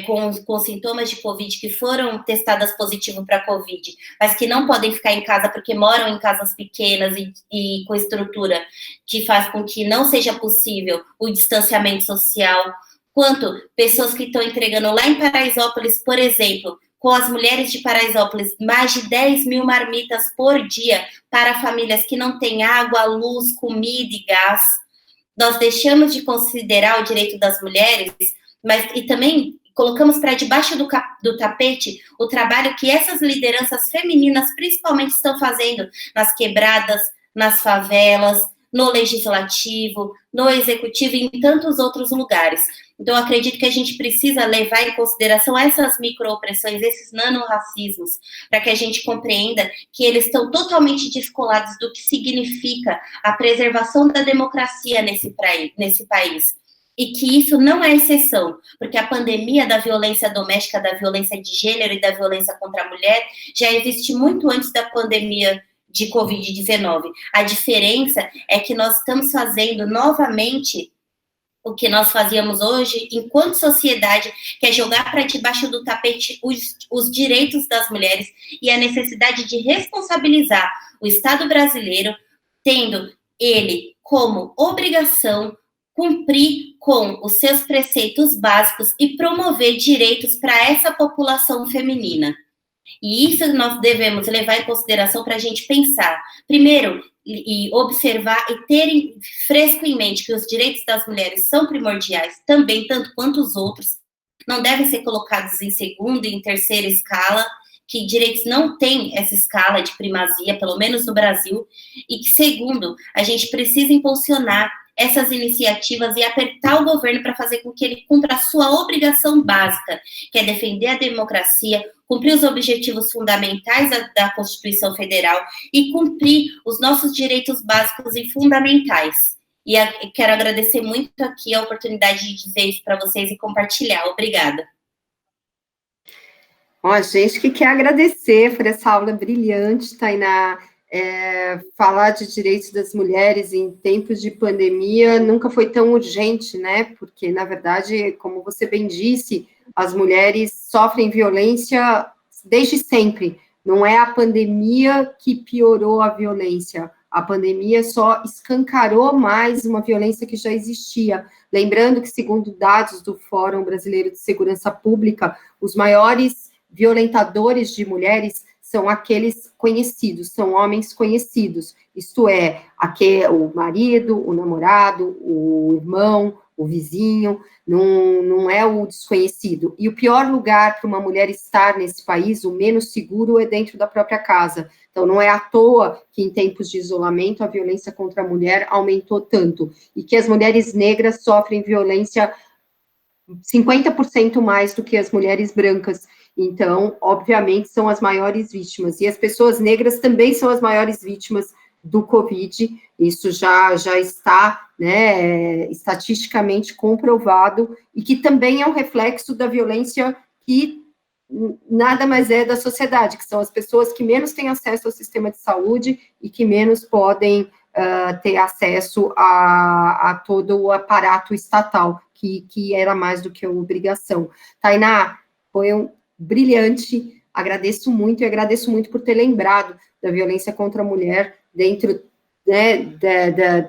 com sintomas de Covid, que foram testadas positivo para Covid, mas que não podem ficar em casa porque moram em casas pequenas e com estrutura que faz com que não seja possível o distanciamento social, quanto pessoas que estão entregando lá em Paraisópolis, por exemplo, com as mulheres de Paraisópolis, mais de 10 mil marmitas por dia para famílias que não têm água, luz, comida e gás, nós deixamos de considerar o direito das mulheres, e também colocamos para debaixo do tapete o trabalho que essas lideranças femininas principalmente estão fazendo nas quebradas, nas favelas, no legislativo, no executivo e em tantos outros lugares. Então, eu acredito que a gente precisa levar em consideração essas microopressões, esses nanorracismos, para que a gente compreenda que eles estão totalmente descolados do que significa a preservação da democracia nesse país. E que isso não é exceção, porque a pandemia da violência doméstica, da violência de gênero e da violência contra a mulher já existe muito antes da pandemia de Covid-19. A diferença é que nós estamos fazendo novamente o que nós fazíamos hoje, enquanto sociedade, que é jogar para debaixo do tapete os direitos das mulheres e a necessidade de responsabilizar o Estado brasileiro, tendo ele como obrigação cumprir com os seus preceitos básicos e promover direitos para essa população feminina. E isso nós devemos levar em consideração para a gente pensar, primeiro, e observar e ter fresco em mente que os direitos das mulheres são primordiais também, tanto quanto os outros, não devem ser colocados em segunda e em terceira escala, que direitos não têm essa escala de primazia, pelo menos no Brasil, e que, segundo, a gente precisa impulsionar essas iniciativas e apertar o governo para fazer com que ele cumpra a sua obrigação básica, que é defender a democracia, cumprir os objetivos fundamentais da Constituição Federal e cumprir os nossos direitos básicos e fundamentais. E quero agradecer muito aqui a oportunidade de dizer isso para vocês e compartilhar. Obrigada. Bom, a gente que quer agradecer por essa aula brilhante, Tainá. Falar de direitos das mulheres em tempos de pandemia nunca foi tão urgente, né? Porque, na verdade, como você bem disse, as mulheres sofrem violência desde sempre. Não é a pandemia que piorou a violência. A pandemia só escancarou mais uma violência que já existia. Lembrando que, segundo dados do Fórum Brasileiro de Segurança Pública, os maiores violentadores de mulheres são aqueles conhecidos, são homens conhecidos, isto é, o marido, o namorado, o irmão, o vizinho, não é o desconhecido. E o pior lugar para uma mulher estar nesse país, o menos seguro, é dentro da própria casa. Então, não é à toa que, em tempos de isolamento, a violência contra a mulher aumentou tanto, e que as mulheres negras sofrem violência 50% mais do que as mulheres brancas. Então, obviamente, são as maiores vítimas. E as pessoas negras também são as maiores vítimas do Covid. Isso já está, né, estatisticamente comprovado, e que também é um reflexo da violência que nada mais é da sociedade, que são as pessoas que menos têm acesso ao sistema de saúde e que menos podem ter acesso a todo o aparato estatal, que era mais do que uma obrigação. Tainá, foi brilhante, agradeço muito, e agradeço muito por ter lembrado da violência contra a mulher dentro, né,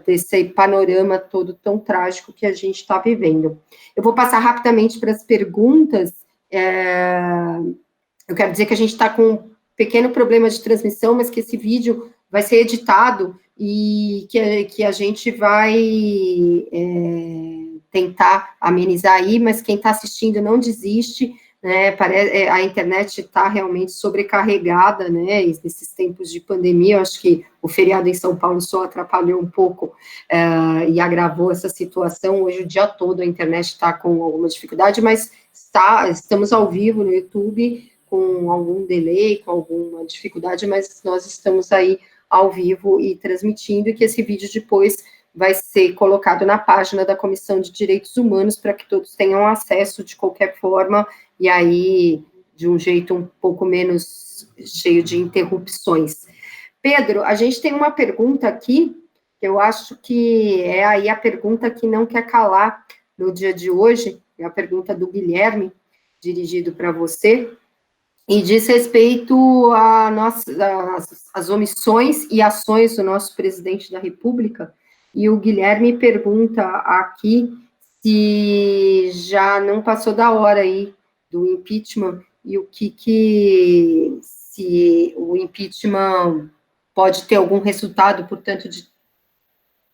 desse panorama todo tão trágico que a gente está vivendo. Eu vou passar rapidamente para as perguntas. Eu quero dizer que a gente está com um pequeno problema de transmissão, mas que esse vídeo vai ser editado e que a gente vai tentar amenizar aí, mas quem está assistindo não desiste, né? A internet está realmente sobrecarregada, né, nesses tempos de pandemia. Eu acho que o feriado em São Paulo só atrapalhou um pouco e agravou essa situação. Hoje, o dia todo, a internet está com alguma dificuldade, mas estamos ao vivo no YouTube, com algum delay, com alguma dificuldade, mas nós estamos aí ao vivo e transmitindo, e que esse vídeo depois vai ser colocado na página da Comissão de Direitos Humanos, para que todos tenham acesso de qualquer forma, e aí de um jeito um pouco menos cheio de interrupções. Pedro, a gente tem uma pergunta aqui, que eu acho que é aí a pergunta que não quer calar no dia de hoje, é a pergunta do Guilherme, dirigido para você, e diz respeito às omissões e ações do nosso presidente da República. E o Guilherme pergunta aqui se já não passou da hora aí do impeachment, e o se o impeachment pode ter algum resultado, portanto,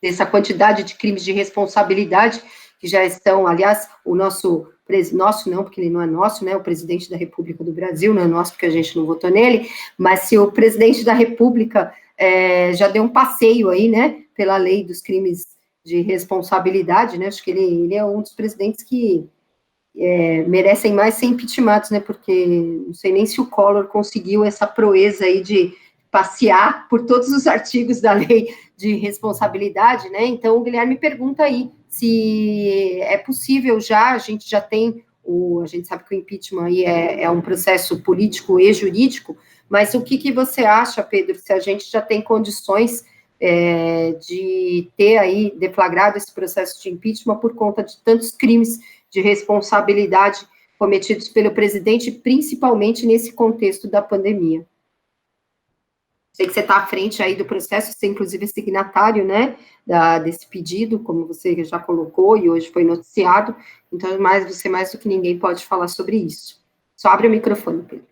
dessa quantidade de crimes de responsabilidade que já estão, aliás, o nosso não, porque ele não é nosso, né, o presidente da República do Brasil, não é nosso porque a gente não votou nele, mas se o presidente da República já deu um passeio aí, né, pela lei dos crimes de responsabilidade, né, acho que ele é um dos presidentes que merecem mais ser impeachmentados, né, porque não sei nem se o Collor conseguiu essa proeza aí de passear por todos os artigos da lei de responsabilidade, né, então o Guilherme pergunta aí se é possível já, a gente já tem, a gente sabe que o impeachment aí é um processo político e jurídico, mas o que você acha, Pedro, se a gente já tem condições de ter aí deflagrado esse processo de impeachment por conta de tantos crimes de responsabilidade cometidos pelo presidente, principalmente nesse contexto da pandemia? Sei que você está à frente aí do processo, você inclusive é signatário, né, desse pedido, como você já colocou, e hoje foi noticiado, então você mais do que ninguém pode falar sobre isso. Só abre o microfone, Pedro.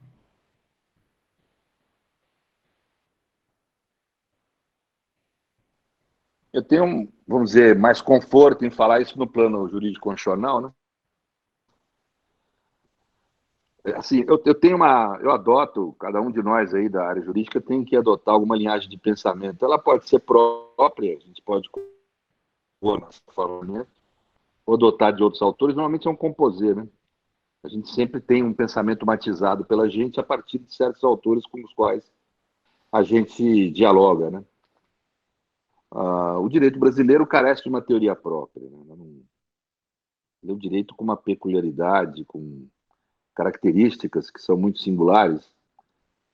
Eu tenho, vamos dizer, mais conforto em falar isso no plano jurídico constitucional, né? Assim, eu adoto, cada um de nós aí da área jurídica tem que adotar alguma linhagem de pensamento. Ela pode ser própria, a gente pode compor nosso falamento, ou adotar de outros autores, normalmente é um composer, né? A gente sempre tem um pensamento matizado pela gente a partir de certos autores com os quais a gente dialoga, né? O direito brasileiro carece de uma teoria própria, né? Ele é um direito com uma peculiaridade, com características que são muito singulares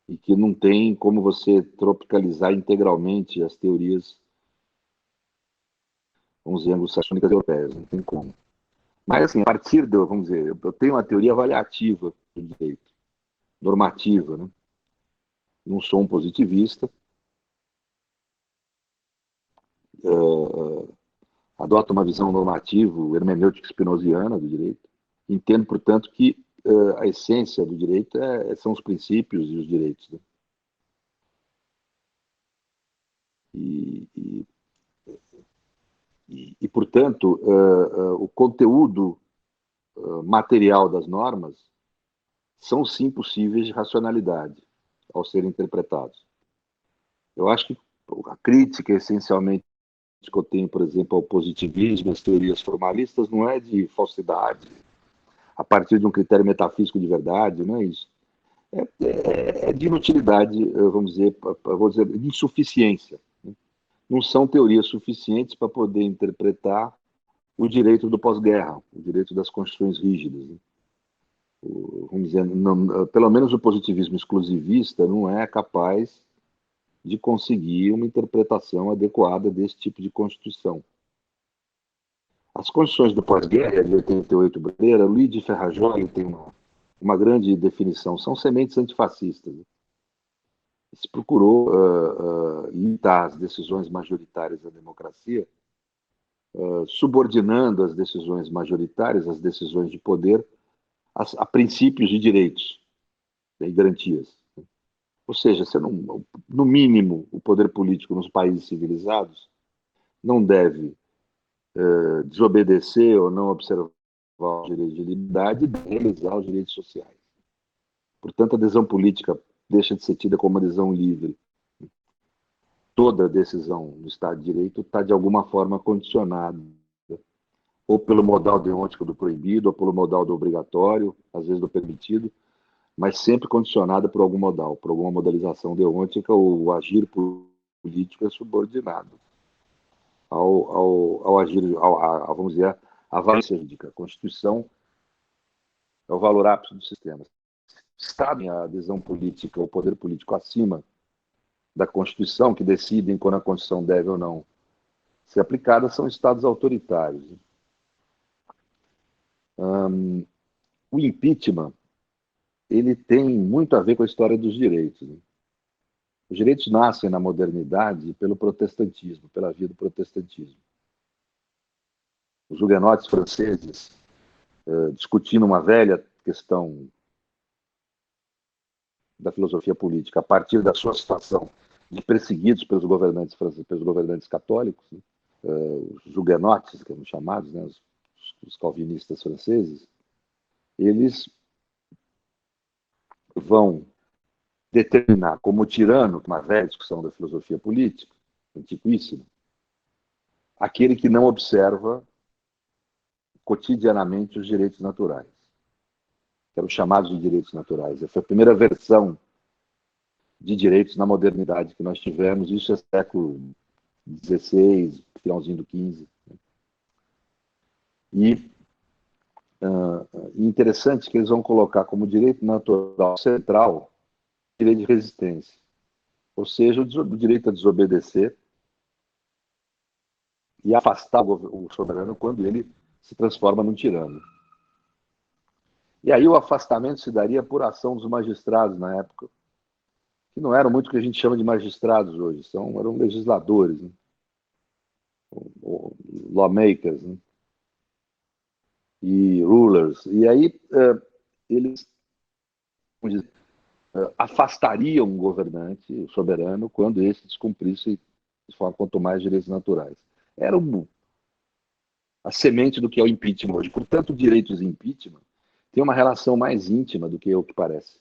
e que não tem como você tropicalizar integralmente as teorias, vamos dizer, anglo-saxônicas europeias, não tem como. Mas, assim, a partir vamos dizer, eu tenho uma teoria avaliativa do direito, normativa, né? Não sou um positivista, adoto uma visão normativa, hermenêutica spinoziana do direito, entendo, portanto, que a essência do direito são os princípios e os direitos, né? Portanto, o conteúdo material das normas são, sim, possíveis de racionalidade ao serem interpretados. Eu acho que a crítica, essencialmente, que eu tenho, por exemplo, ao positivismo, às teorias formalistas, não é de falsidade, a partir de um critério metafísico de verdade, não é isso. É de inutilidade, vamos dizer, de insuficiência. Não são teorias suficientes para poder interpretar o direito do pós-guerra, o direito das constituições rígidas, né? Vamos dizer, não, pelo menos o positivismo exclusivista não é capaz de conseguir uma interpretação adequada desse tipo de Constituição. As constituições do pós-guerra, de 88 brasileira, Luigi Ferrajoli tem uma grande definição, são sementes antifascistas. Se procurou imitar as decisões majoritárias da democracia, subordinando as decisões majoritárias, as decisões de poder, a princípios de direitos e garantias. Ou seja, no mínimo, o poder político nos países civilizados não deve desobedecer ou não observar os direitos de liberdade e realizar os direitos sociais. Portanto, a adesão política deixa de ser tida como uma adesão livre. Toda decisão no Estado de Direito está, de alguma forma, condicionada ou pelo modal deontico do proibido, ou pelo modal do obrigatório, às vezes do permitido, mas sempre condicionada por algum modal, por alguma modalização deontica, ou o agir político é subordinado ao agir, vamos dizer, a valência jurídica. A Constituição é o valor ápice do sistema. Está a adesão política, o poder político acima da Constituição, que decidem quando a Constituição deve ou não ser aplicada, são estados autoritários. O impeachment, ele tem muito a ver com a história dos direitos. Os direitos nascem na modernidade pelo protestantismo, pela via do protestantismo. Os huguenotes franceses, discutindo uma velha questão da filosofia política, a partir da sua situação de perseguidos pelos governantes franceses, pelos governantes católicos, né? os huguenotes, que eram chamados, né, os calvinistas franceses, eles vão determinar como tirano, uma velha discussão da filosofia política, antiquíssima, aquele que não observa cotidianamente os direitos naturais, que eram chamados de direitos naturais. Essa foi a primeira versão de direitos na modernidade que nós tivemos, isso é século XVI, finalzinho do XV. E interessante que eles vão colocar como direito natural central o direito de resistência, ou seja, o direito a desobedecer e afastar o soberano quando ele se transforma num tirano. E aí o afastamento se daria por ação dos magistrados na época, que não eram muito o que a gente chama de magistrados hoje, eram legisladores, né? Lawmakers, né? E rulers. E aí eles, vamos dizer, afastariam um governante, o soberano, quando esse descumprisse, quanto mais direitos naturais. Era a semente do que é o impeachment hoje. Portanto, direitos de impeachment têm uma relação mais íntima do que o que parece.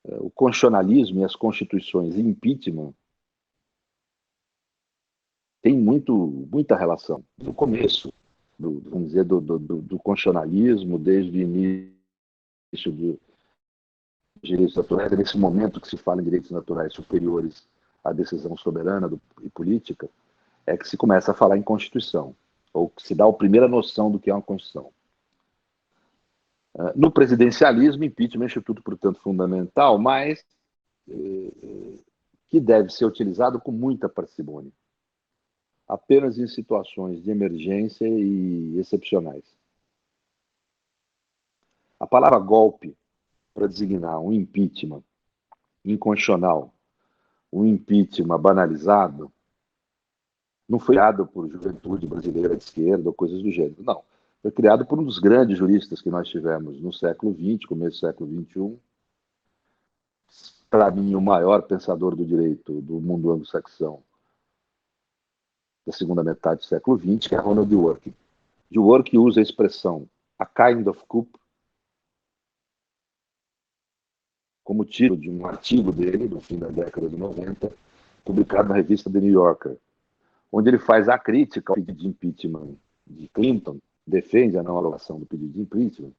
O constitucionalismo e as constituições e impeachment têm muita relação. No começo, vamos dizer, do constitucionalismo, desde o início do direitos naturais, é nesse momento que se fala em direitos naturais superiores à decisão soberana e política, é que se começa a falar em Constituição, ou que se dá a primeira noção do que é uma Constituição. No presidencialismo, impeachment é um instituto, portanto, fundamental, mas que deve ser utilizado com muita parcimônia, apenas em situações de emergência e excepcionais. A palavra golpe, para designar um impeachment inconstitucional, um impeachment banalizado, não foi criado por juventude brasileira de esquerda ou coisas do gênero, não. Foi criado por um dos grandes juristas que nós tivemos no século XX, começo do século XXI. Para mim, o maior pensador do direito do mundo anglo-saxão da segunda metade do século XX, que é Ronald Dworkin. Dworkin usa a expressão a kind of coup como título de um artigo dele, no fim da década de 90, publicado na revista The New Yorker, onde ele faz a crítica ao pedido de impeachment de Clinton, defende a não aprovação do pedido de impeachment,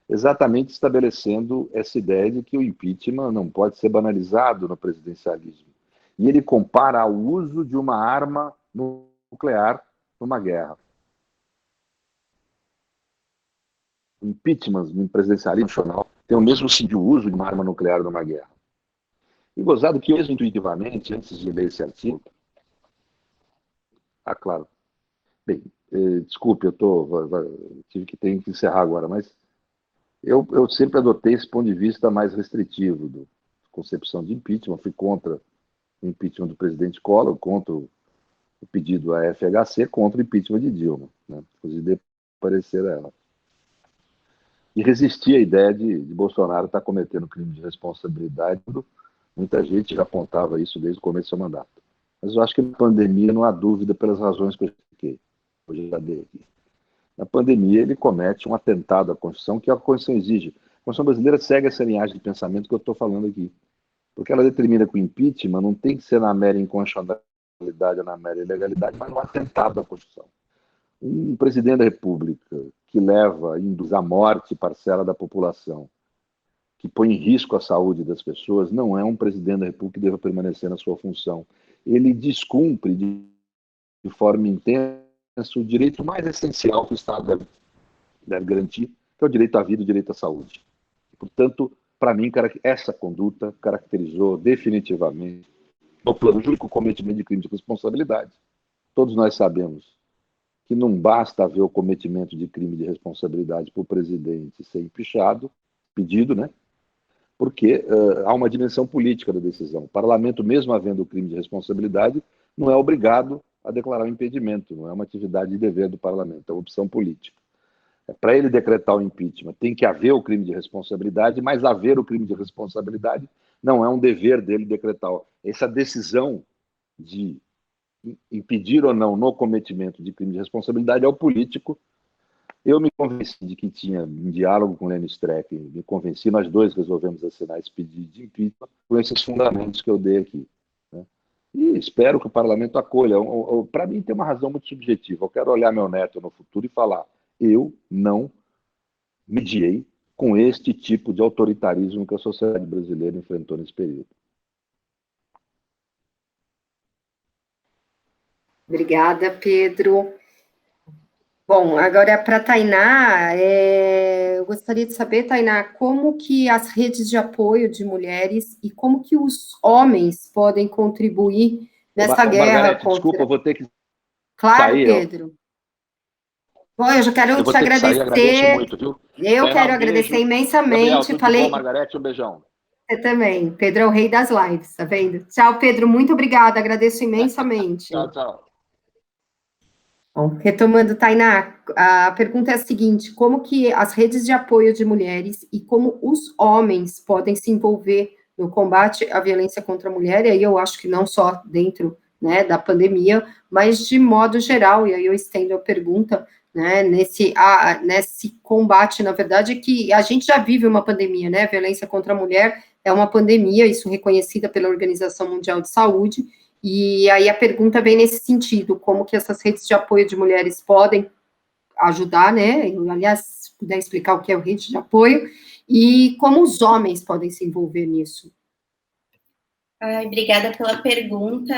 exatamente estabelecendo essa ideia de que o impeachment não pode ser banalizado no presidencialismo. E ele compara ao uso de uma arma nuclear numa guerra. O impeachment no presidencialismo nacional tem o mesmo sentido de uso de uma arma nuclear numa guerra. E gozado que eu mesmo intuitivamente, antes de ler esse artigo, claro. Bem, desculpe, tive que encerrar agora, mas eu sempre adotei esse ponto de vista mais restritivo da concepção de impeachment. Fui contra o impeachment do presidente Collor, contra o pedido à FHC, contra o impeachment de Dilma, né? Inclusive de parecer a ela. E resisti à ideia de Bolsonaro estar cometendo crime de responsabilidade. Muita gente já apontava isso desde o começo do seu mandato. Mas eu acho que na pandemia não há dúvida pelas razões que eu expliquei. Hoje já dei aqui. Na pandemia ele comete um atentado à Constituição, que a Constituição exige. A Constituição brasileira segue essa linhagem de pensamento que eu estou falando aqui. Porque ela determina que o impeachment não tem que ser na mera inconstitucionalidade ou na mera ilegalidade, mas no atentado à Constituição. Um presidente da República que induz à morte parcela da população, que põe em risco a saúde das pessoas, não é um presidente da República que deva permanecer na sua função. Ele descumpre de forma intensa o direito mais essencial que o Estado deve garantir, que é o direito à vida e o direito à saúde. Portanto, para mim, essa conduta caracterizou definitivamente, no plano jurídico, o cometimento de crime de responsabilidade. Todos nós sabemos que não basta haver o cometimento de crime de responsabilidade por presidente ser pedido, né? Porque há uma dimensão política da decisão. O parlamento, mesmo havendo o crime de responsabilidade, não é obrigado a declarar o impedimento, não é uma atividade de dever do parlamento, é uma opção política. Para ele decretar o impeachment, tem que haver o crime de responsabilidade, mas haver o crime de responsabilidade não é um dever dele decretar. Essa decisão de impedir ou não no cometimento de crime de responsabilidade é o político. Eu me convenci de que tinha um diálogo com o Lenny Streck, me convenci, nós dois resolvemos assinar esse pedido de impeachment com esses fundamentos que eu dei aqui, né? E espero que o parlamento acolha. Para mim tem uma razão muito subjetiva. Eu quero olhar meu neto no futuro e falar: eu não mediei com este tipo de autoritarismo que a sociedade brasileira enfrentou nesse período. Obrigada, Pedro. Bom, agora para a Tainá, eu gostaria de saber, Tainá, como que as redes de apoio de mulheres e como que os homens podem contribuir nessa guerra Margarete, contra... desculpa, eu vou ter que Claro, sair. Pedro. Bom, eu já quero te agradecer. Agradeço muito, viu? Eu quero agradecer imensamente. Gabriel, tudo Falei... bom, Margarete, um beijão. Você também. Pedro é o rei das lives, tá vendo? Tchau, Pedro, muito obrigada, agradeço imensamente. Tchau, tchau. Bom, retomando, Tainá, a pergunta é a seguinte: como que as redes de apoio de mulheres e como os homens podem se envolver no combate à violência contra a mulher? E aí eu acho que não só dentro, né, da pandemia, mas de modo geral, e aí eu estendo a pergunta, né, nesse combate, na verdade, que a gente já vive uma pandemia, né? A violência contra a mulher é uma pandemia, isso reconhecida pela Organização Mundial de Saúde. E aí a pergunta vem nesse sentido: como que essas redes de apoio de mulheres podem ajudar, né? Aliás, se puder explicar o que é o rede de apoio, e como os homens podem se envolver nisso. Obrigada pela pergunta,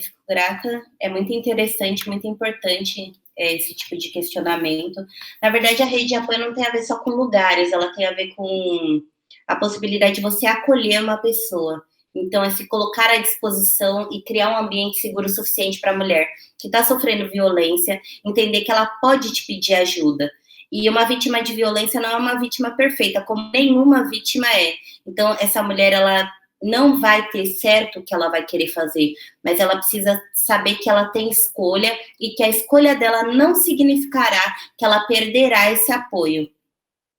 fico grata, é muito interessante, muito importante esse tipo de questionamento. Na verdade, a rede de apoio não tem a ver só com lugares, ela tem a ver com a possibilidade de você acolher uma pessoa. Então, é se colocar à disposição e criar um ambiente seguro o suficiente para a mulher que está sofrendo violência, entender que ela pode te pedir ajuda. E uma vítima de violência não é uma vítima perfeita, como nenhuma vítima é. Então, essa mulher, ela não vai ter certo o que ela vai querer fazer, mas ela precisa saber que ela tem escolha e que a escolha dela não significará que ela perderá esse apoio.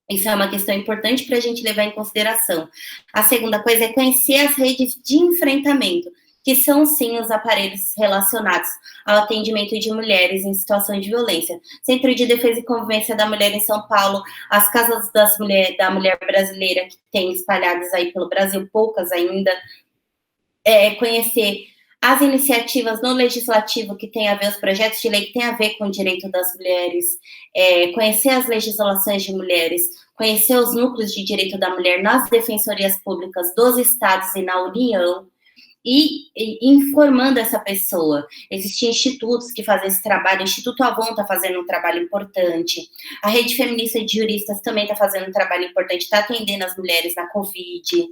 Isso é uma questão importante para a gente levar em consideração. A segunda coisa é conhecer as redes de enfrentamento, que são, sim, os aparelhos relacionados ao atendimento de mulheres em situação de violência. Centro de Defesa e Convivência da Mulher em São Paulo, as casas da mulher brasileira, que tem espalhadas aí pelo Brasil, poucas ainda. Conhecer as iniciativas no legislativo que tem a ver, os projetos de lei que tem a ver com o direito das mulheres, conhecer as legislações de mulheres, conhecer os núcleos de direito da mulher nas defensorias públicas dos estados e na União, e informando essa pessoa. Existem institutos que fazem esse trabalho, o Instituto Avon está fazendo um trabalho importante, a Rede Feminista de Juristas também está fazendo um trabalho importante, está atendendo as mulheres na Covid,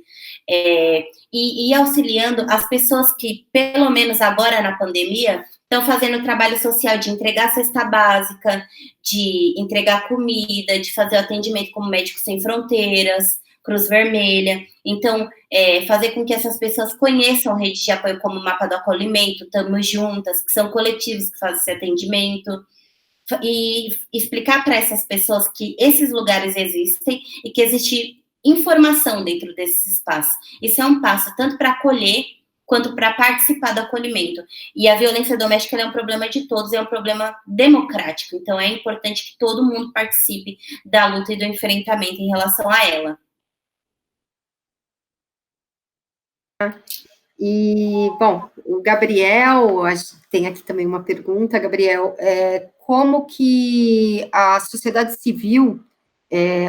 e auxiliando as pessoas que, pelo menos agora na pandemia, estão fazendo trabalho social de entregar cesta básica, de entregar comida, de fazer o atendimento como Médicos Sem Fronteiras, Cruz Vermelha. Então, fazer com que essas pessoas conheçam redes de apoio como o Mapa do Acolhimento, Tamo Juntas, que são coletivos que fazem esse atendimento, e explicar para essas pessoas que esses lugares existem e que existe informação dentro desses espaços. Isso é um passo tanto para acolher quanto para participar do acolhimento. E a violência doméstica é um problema de todos, é um problema democrático. Então, é importante que todo mundo participe da luta e do enfrentamento em relação a ela. E, bom, o Gabriel, tem aqui também uma pergunta, Gabriel, como que a sociedade civil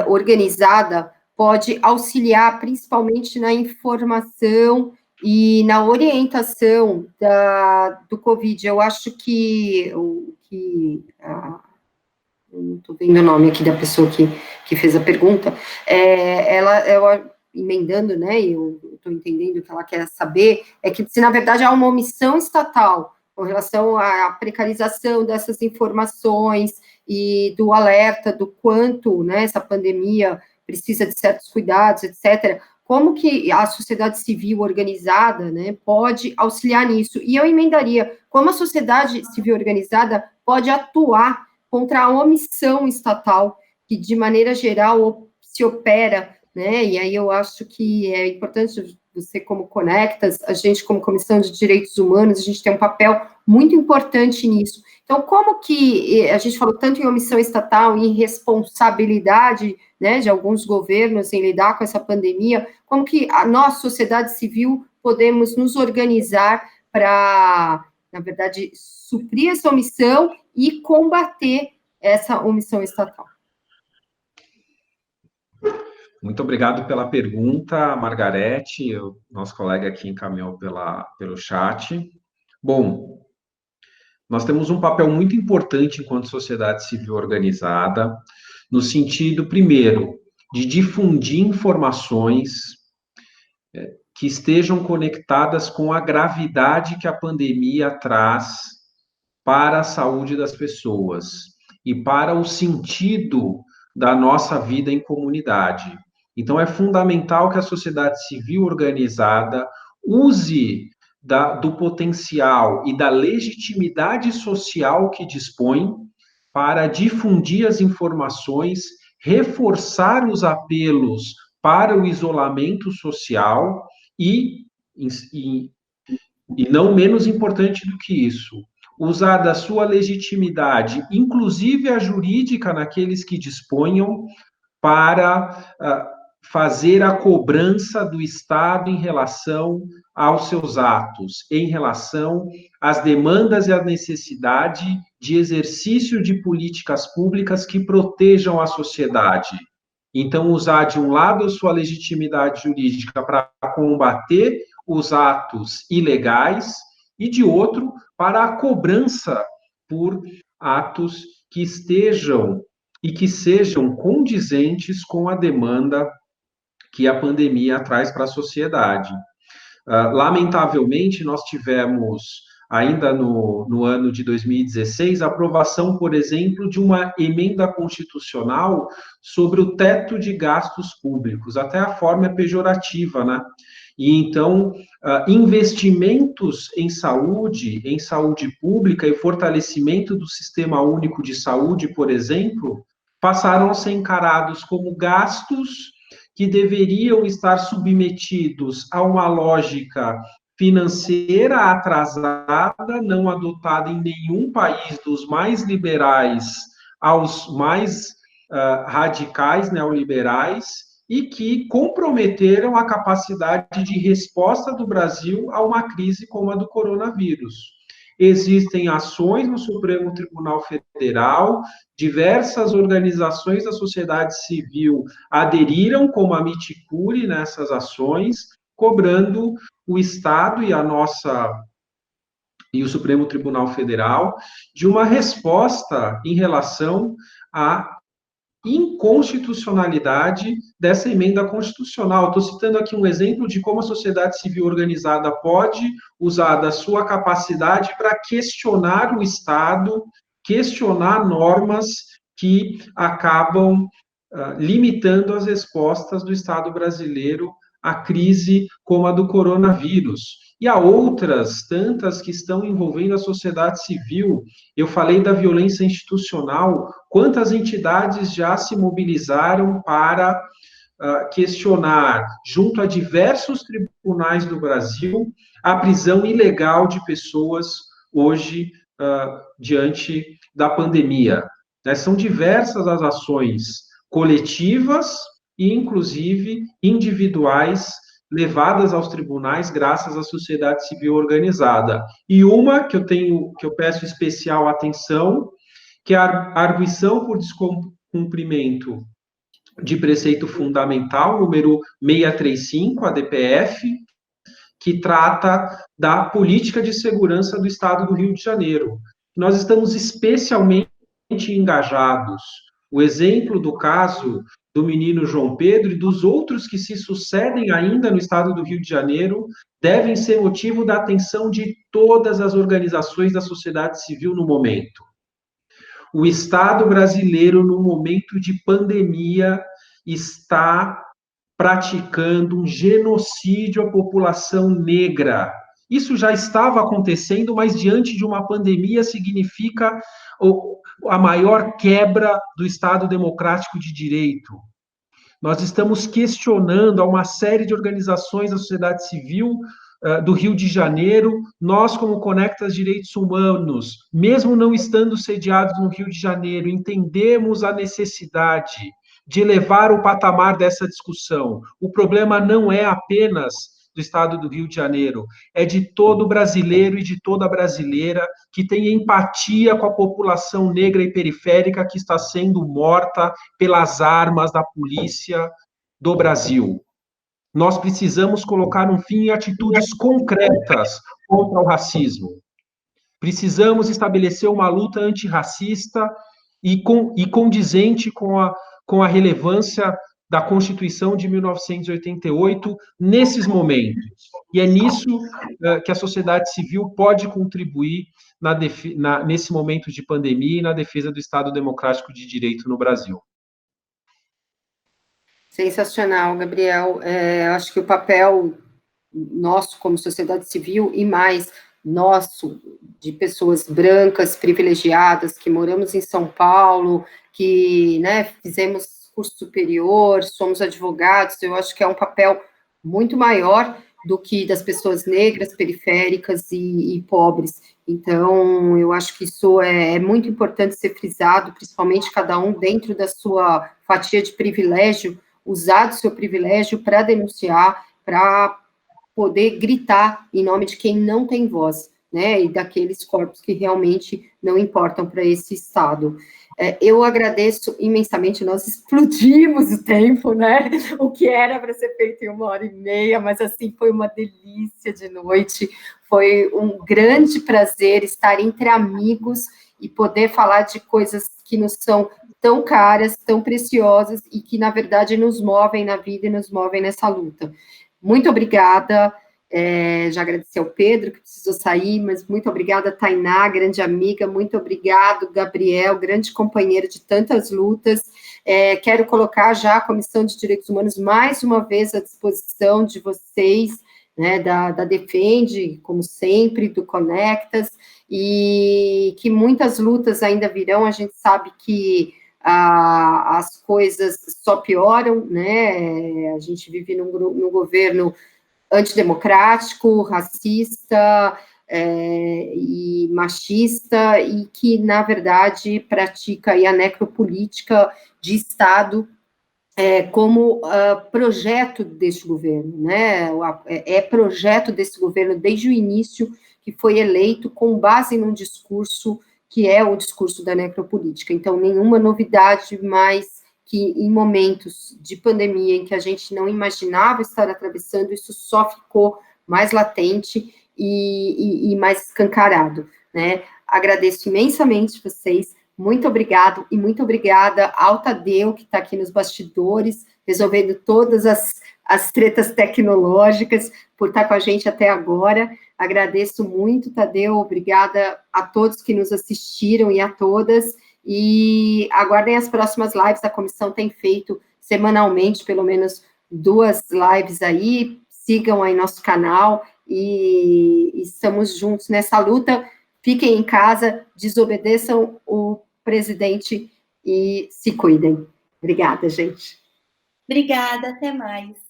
organizada pode auxiliar, principalmente na informação e na orientação do Covid? Eu acho que eu não estou vendo o nome aqui da pessoa que fez a pergunta, emendando, né, eu estou entendendo que ela quer saber, que se na verdade há uma omissão estatal com relação à precarização dessas informações e do alerta do quanto, né, essa pandemia precisa de certos cuidados, etc., como que a sociedade civil organizada, né, pode auxiliar nisso? E eu emendaria, como a sociedade civil organizada pode atuar contra a omissão estatal, que de maneira geral se opera, né, e aí eu acho que é importante você como Conectas, a gente como Comissão de Direitos Humanos, a gente tem um papel muito importante nisso. Então, como que a gente falou tanto em omissão estatal e em responsabilidade, né, de alguns governos em lidar com essa pandemia, como que a nossa sociedade civil podemos nos organizar para, na verdade, suprir essa omissão e combater essa omissão estatal? Muito obrigado pela pergunta, Margarete, o nosso colega aqui encaminhou pelo chat. Bom, nós temos um papel muito importante enquanto sociedade civil organizada, no sentido, primeiro, de difundir informações que estejam conectadas com a gravidade que a pandemia traz para a saúde das pessoas e para o sentido da nossa vida em comunidade. Então, é fundamental que a sociedade civil organizada use do potencial e da legitimidade social que dispõe para difundir as informações, reforçar os apelos para o isolamento social e não menos importante do que isso, usar da sua legitimidade, inclusive a jurídica, naqueles que disponham, para fazer a cobrança do Estado em relação aos seus atos, em relação às demandas e à necessidade de exercício de políticas públicas que protejam a sociedade. Então, usar de um lado a sua legitimidade jurídica para combater os atos ilegais e de outro para a cobrança por atos que estejam e que sejam condizentes com a demanda que a pandemia traz para a sociedade. Lamentavelmente, nós tivemos, ainda no ano de 2016, a aprovação, por exemplo, de uma emenda constitucional sobre o teto de gastos públicos, até a forma é pejorativa, né? E então, investimentos em saúde pública e fortalecimento do Sistema Único de Saúde, por exemplo, passaram a ser encarados como gastos que deveriam estar submetidos a uma lógica financeira atrasada, não adotada em nenhum país, dos mais liberais aos mais radicais neoliberais, e que comprometeram a capacidade de resposta do Brasil a uma crise como a do coronavírus. Existem ações no Supremo Tribunal Federal, diversas organizações da sociedade civil aderiram, como a Miticuri, nessas ações, cobrando o Estado e o Supremo Tribunal Federal de uma resposta em relação à inconstitucionalidade dessa emenda constitucional. Estou citando aqui um exemplo de como a sociedade civil organizada pode usar da sua capacidade para questionar o Estado, questionar normas que acabam limitando as respostas do Estado brasileiro à crise como a do coronavírus. E há outras tantas que estão envolvendo a sociedade civil. Eu falei da violência institucional. Quantas entidades já se mobilizaram para questionar, junto a diversos tribunais do Brasil, a prisão ilegal de pessoas hoje, diante da pandemia? São diversas as ações coletivas e, inclusive, individuais levadas aos tribunais graças à sociedade civil organizada. E uma que eu peço especial atenção, que é a arguição por descumprimento de preceito fundamental, número 635, a DPF, que trata da política de segurança do Estado do Rio de Janeiro. Nós estamos especialmente engajados. O exemplo do caso do menino João Pedro e dos outros que se sucedem ainda no Estado do Rio de Janeiro devem ser motivo da atenção de todas as organizações da sociedade civil no momento. O Estado brasileiro, no momento de pandemia, está praticando um genocídio à população negra. Isso já estava acontecendo, mas diante de uma pandemia significa a maior quebra do Estado democrático de direito. nós estamos questionando a uma série de organizações da sociedade civil do Rio de Janeiro. Nós, como Conectas Direitos Humanos, mesmo não estando sediados no Rio de Janeiro, entendemos a necessidade de elevar o patamar dessa discussão. O problema não é apenas do estado do Rio de Janeiro, é de todo brasileiro e de toda brasileira que tem empatia com a população negra e periférica que está sendo morta pelas armas da polícia do Brasil. Nós precisamos colocar um fim em atitudes concretas contra o racismo. Precisamos estabelecer uma luta antirracista e condizente com a relevância da Constituição de 1988 nesses momentos. E é nisso que a sociedade civil pode contribuir nesse momento de pandemia e na defesa do Estado Democrático de Direito no Brasil. Sensacional, Gabriel. Acho que o papel nosso como sociedade civil e mais nosso, de pessoas brancas, privilegiadas, que moramos em São Paulo, que, né, fizemos curso superior, somos advogados, eu acho que é um papel muito maior do que das pessoas negras, periféricas e pobres. Então, eu acho que isso é muito importante ser frisado, principalmente cada um dentro da sua fatia de privilégio, usar do seu privilégio para denunciar, para poder gritar em nome de quem não tem voz, né, e daqueles corpos que realmente não importam para esse Estado. Eu agradeço imensamente, nós explodimos o tempo, né, o que era para ser feito em 1h30, mas assim, foi uma delícia de noite, foi um grande prazer estar entre amigos e poder falar de coisas que nos são tão caras, tão preciosas e que, na verdade, nos movem na vida e nos movem nessa luta. Muito obrigada, já agradeci ao Pedro, que precisou sair, mas muito obrigada, Tainá, grande amiga, muito obrigado, Gabriel, grande companheiro de tantas lutas. Quero colocar já a Comissão de Direitos Humanos mais uma vez à disposição de vocês, né, da Defende, como sempre, do Conectas, e que muitas lutas ainda virão. A gente sabe que as coisas só pioram, né, a gente vive num governo antidemocrático, racista e machista, e que, na verdade, pratica aí a necropolítica de Estado como projeto deste governo, né, é projeto desse governo desde o início, que foi eleito com base num discurso que é o discurso da necropolítica. Então, nenhuma novidade mais que em momentos de pandemia em que a gente não imaginava estar atravessando, isso só ficou mais latente e mais escancarado, né? Agradeço imensamente vocês, muito obrigado, e muito obrigada ao Tadeu, que está aqui nos bastidores, resolvendo todas as tretas tecnológicas, por estar com a gente até agora. Agradeço muito, Tadeu, obrigada a todos que nos assistiram e a todas, e aguardem as próximas lives. A comissão tem feito semanalmente, pelo menos 2 lives aí, sigam aí nosso canal, e estamos juntos nessa luta. Fiquem em casa, desobedeçam o presidente e se cuidem. Obrigada, gente. Obrigada, até mais.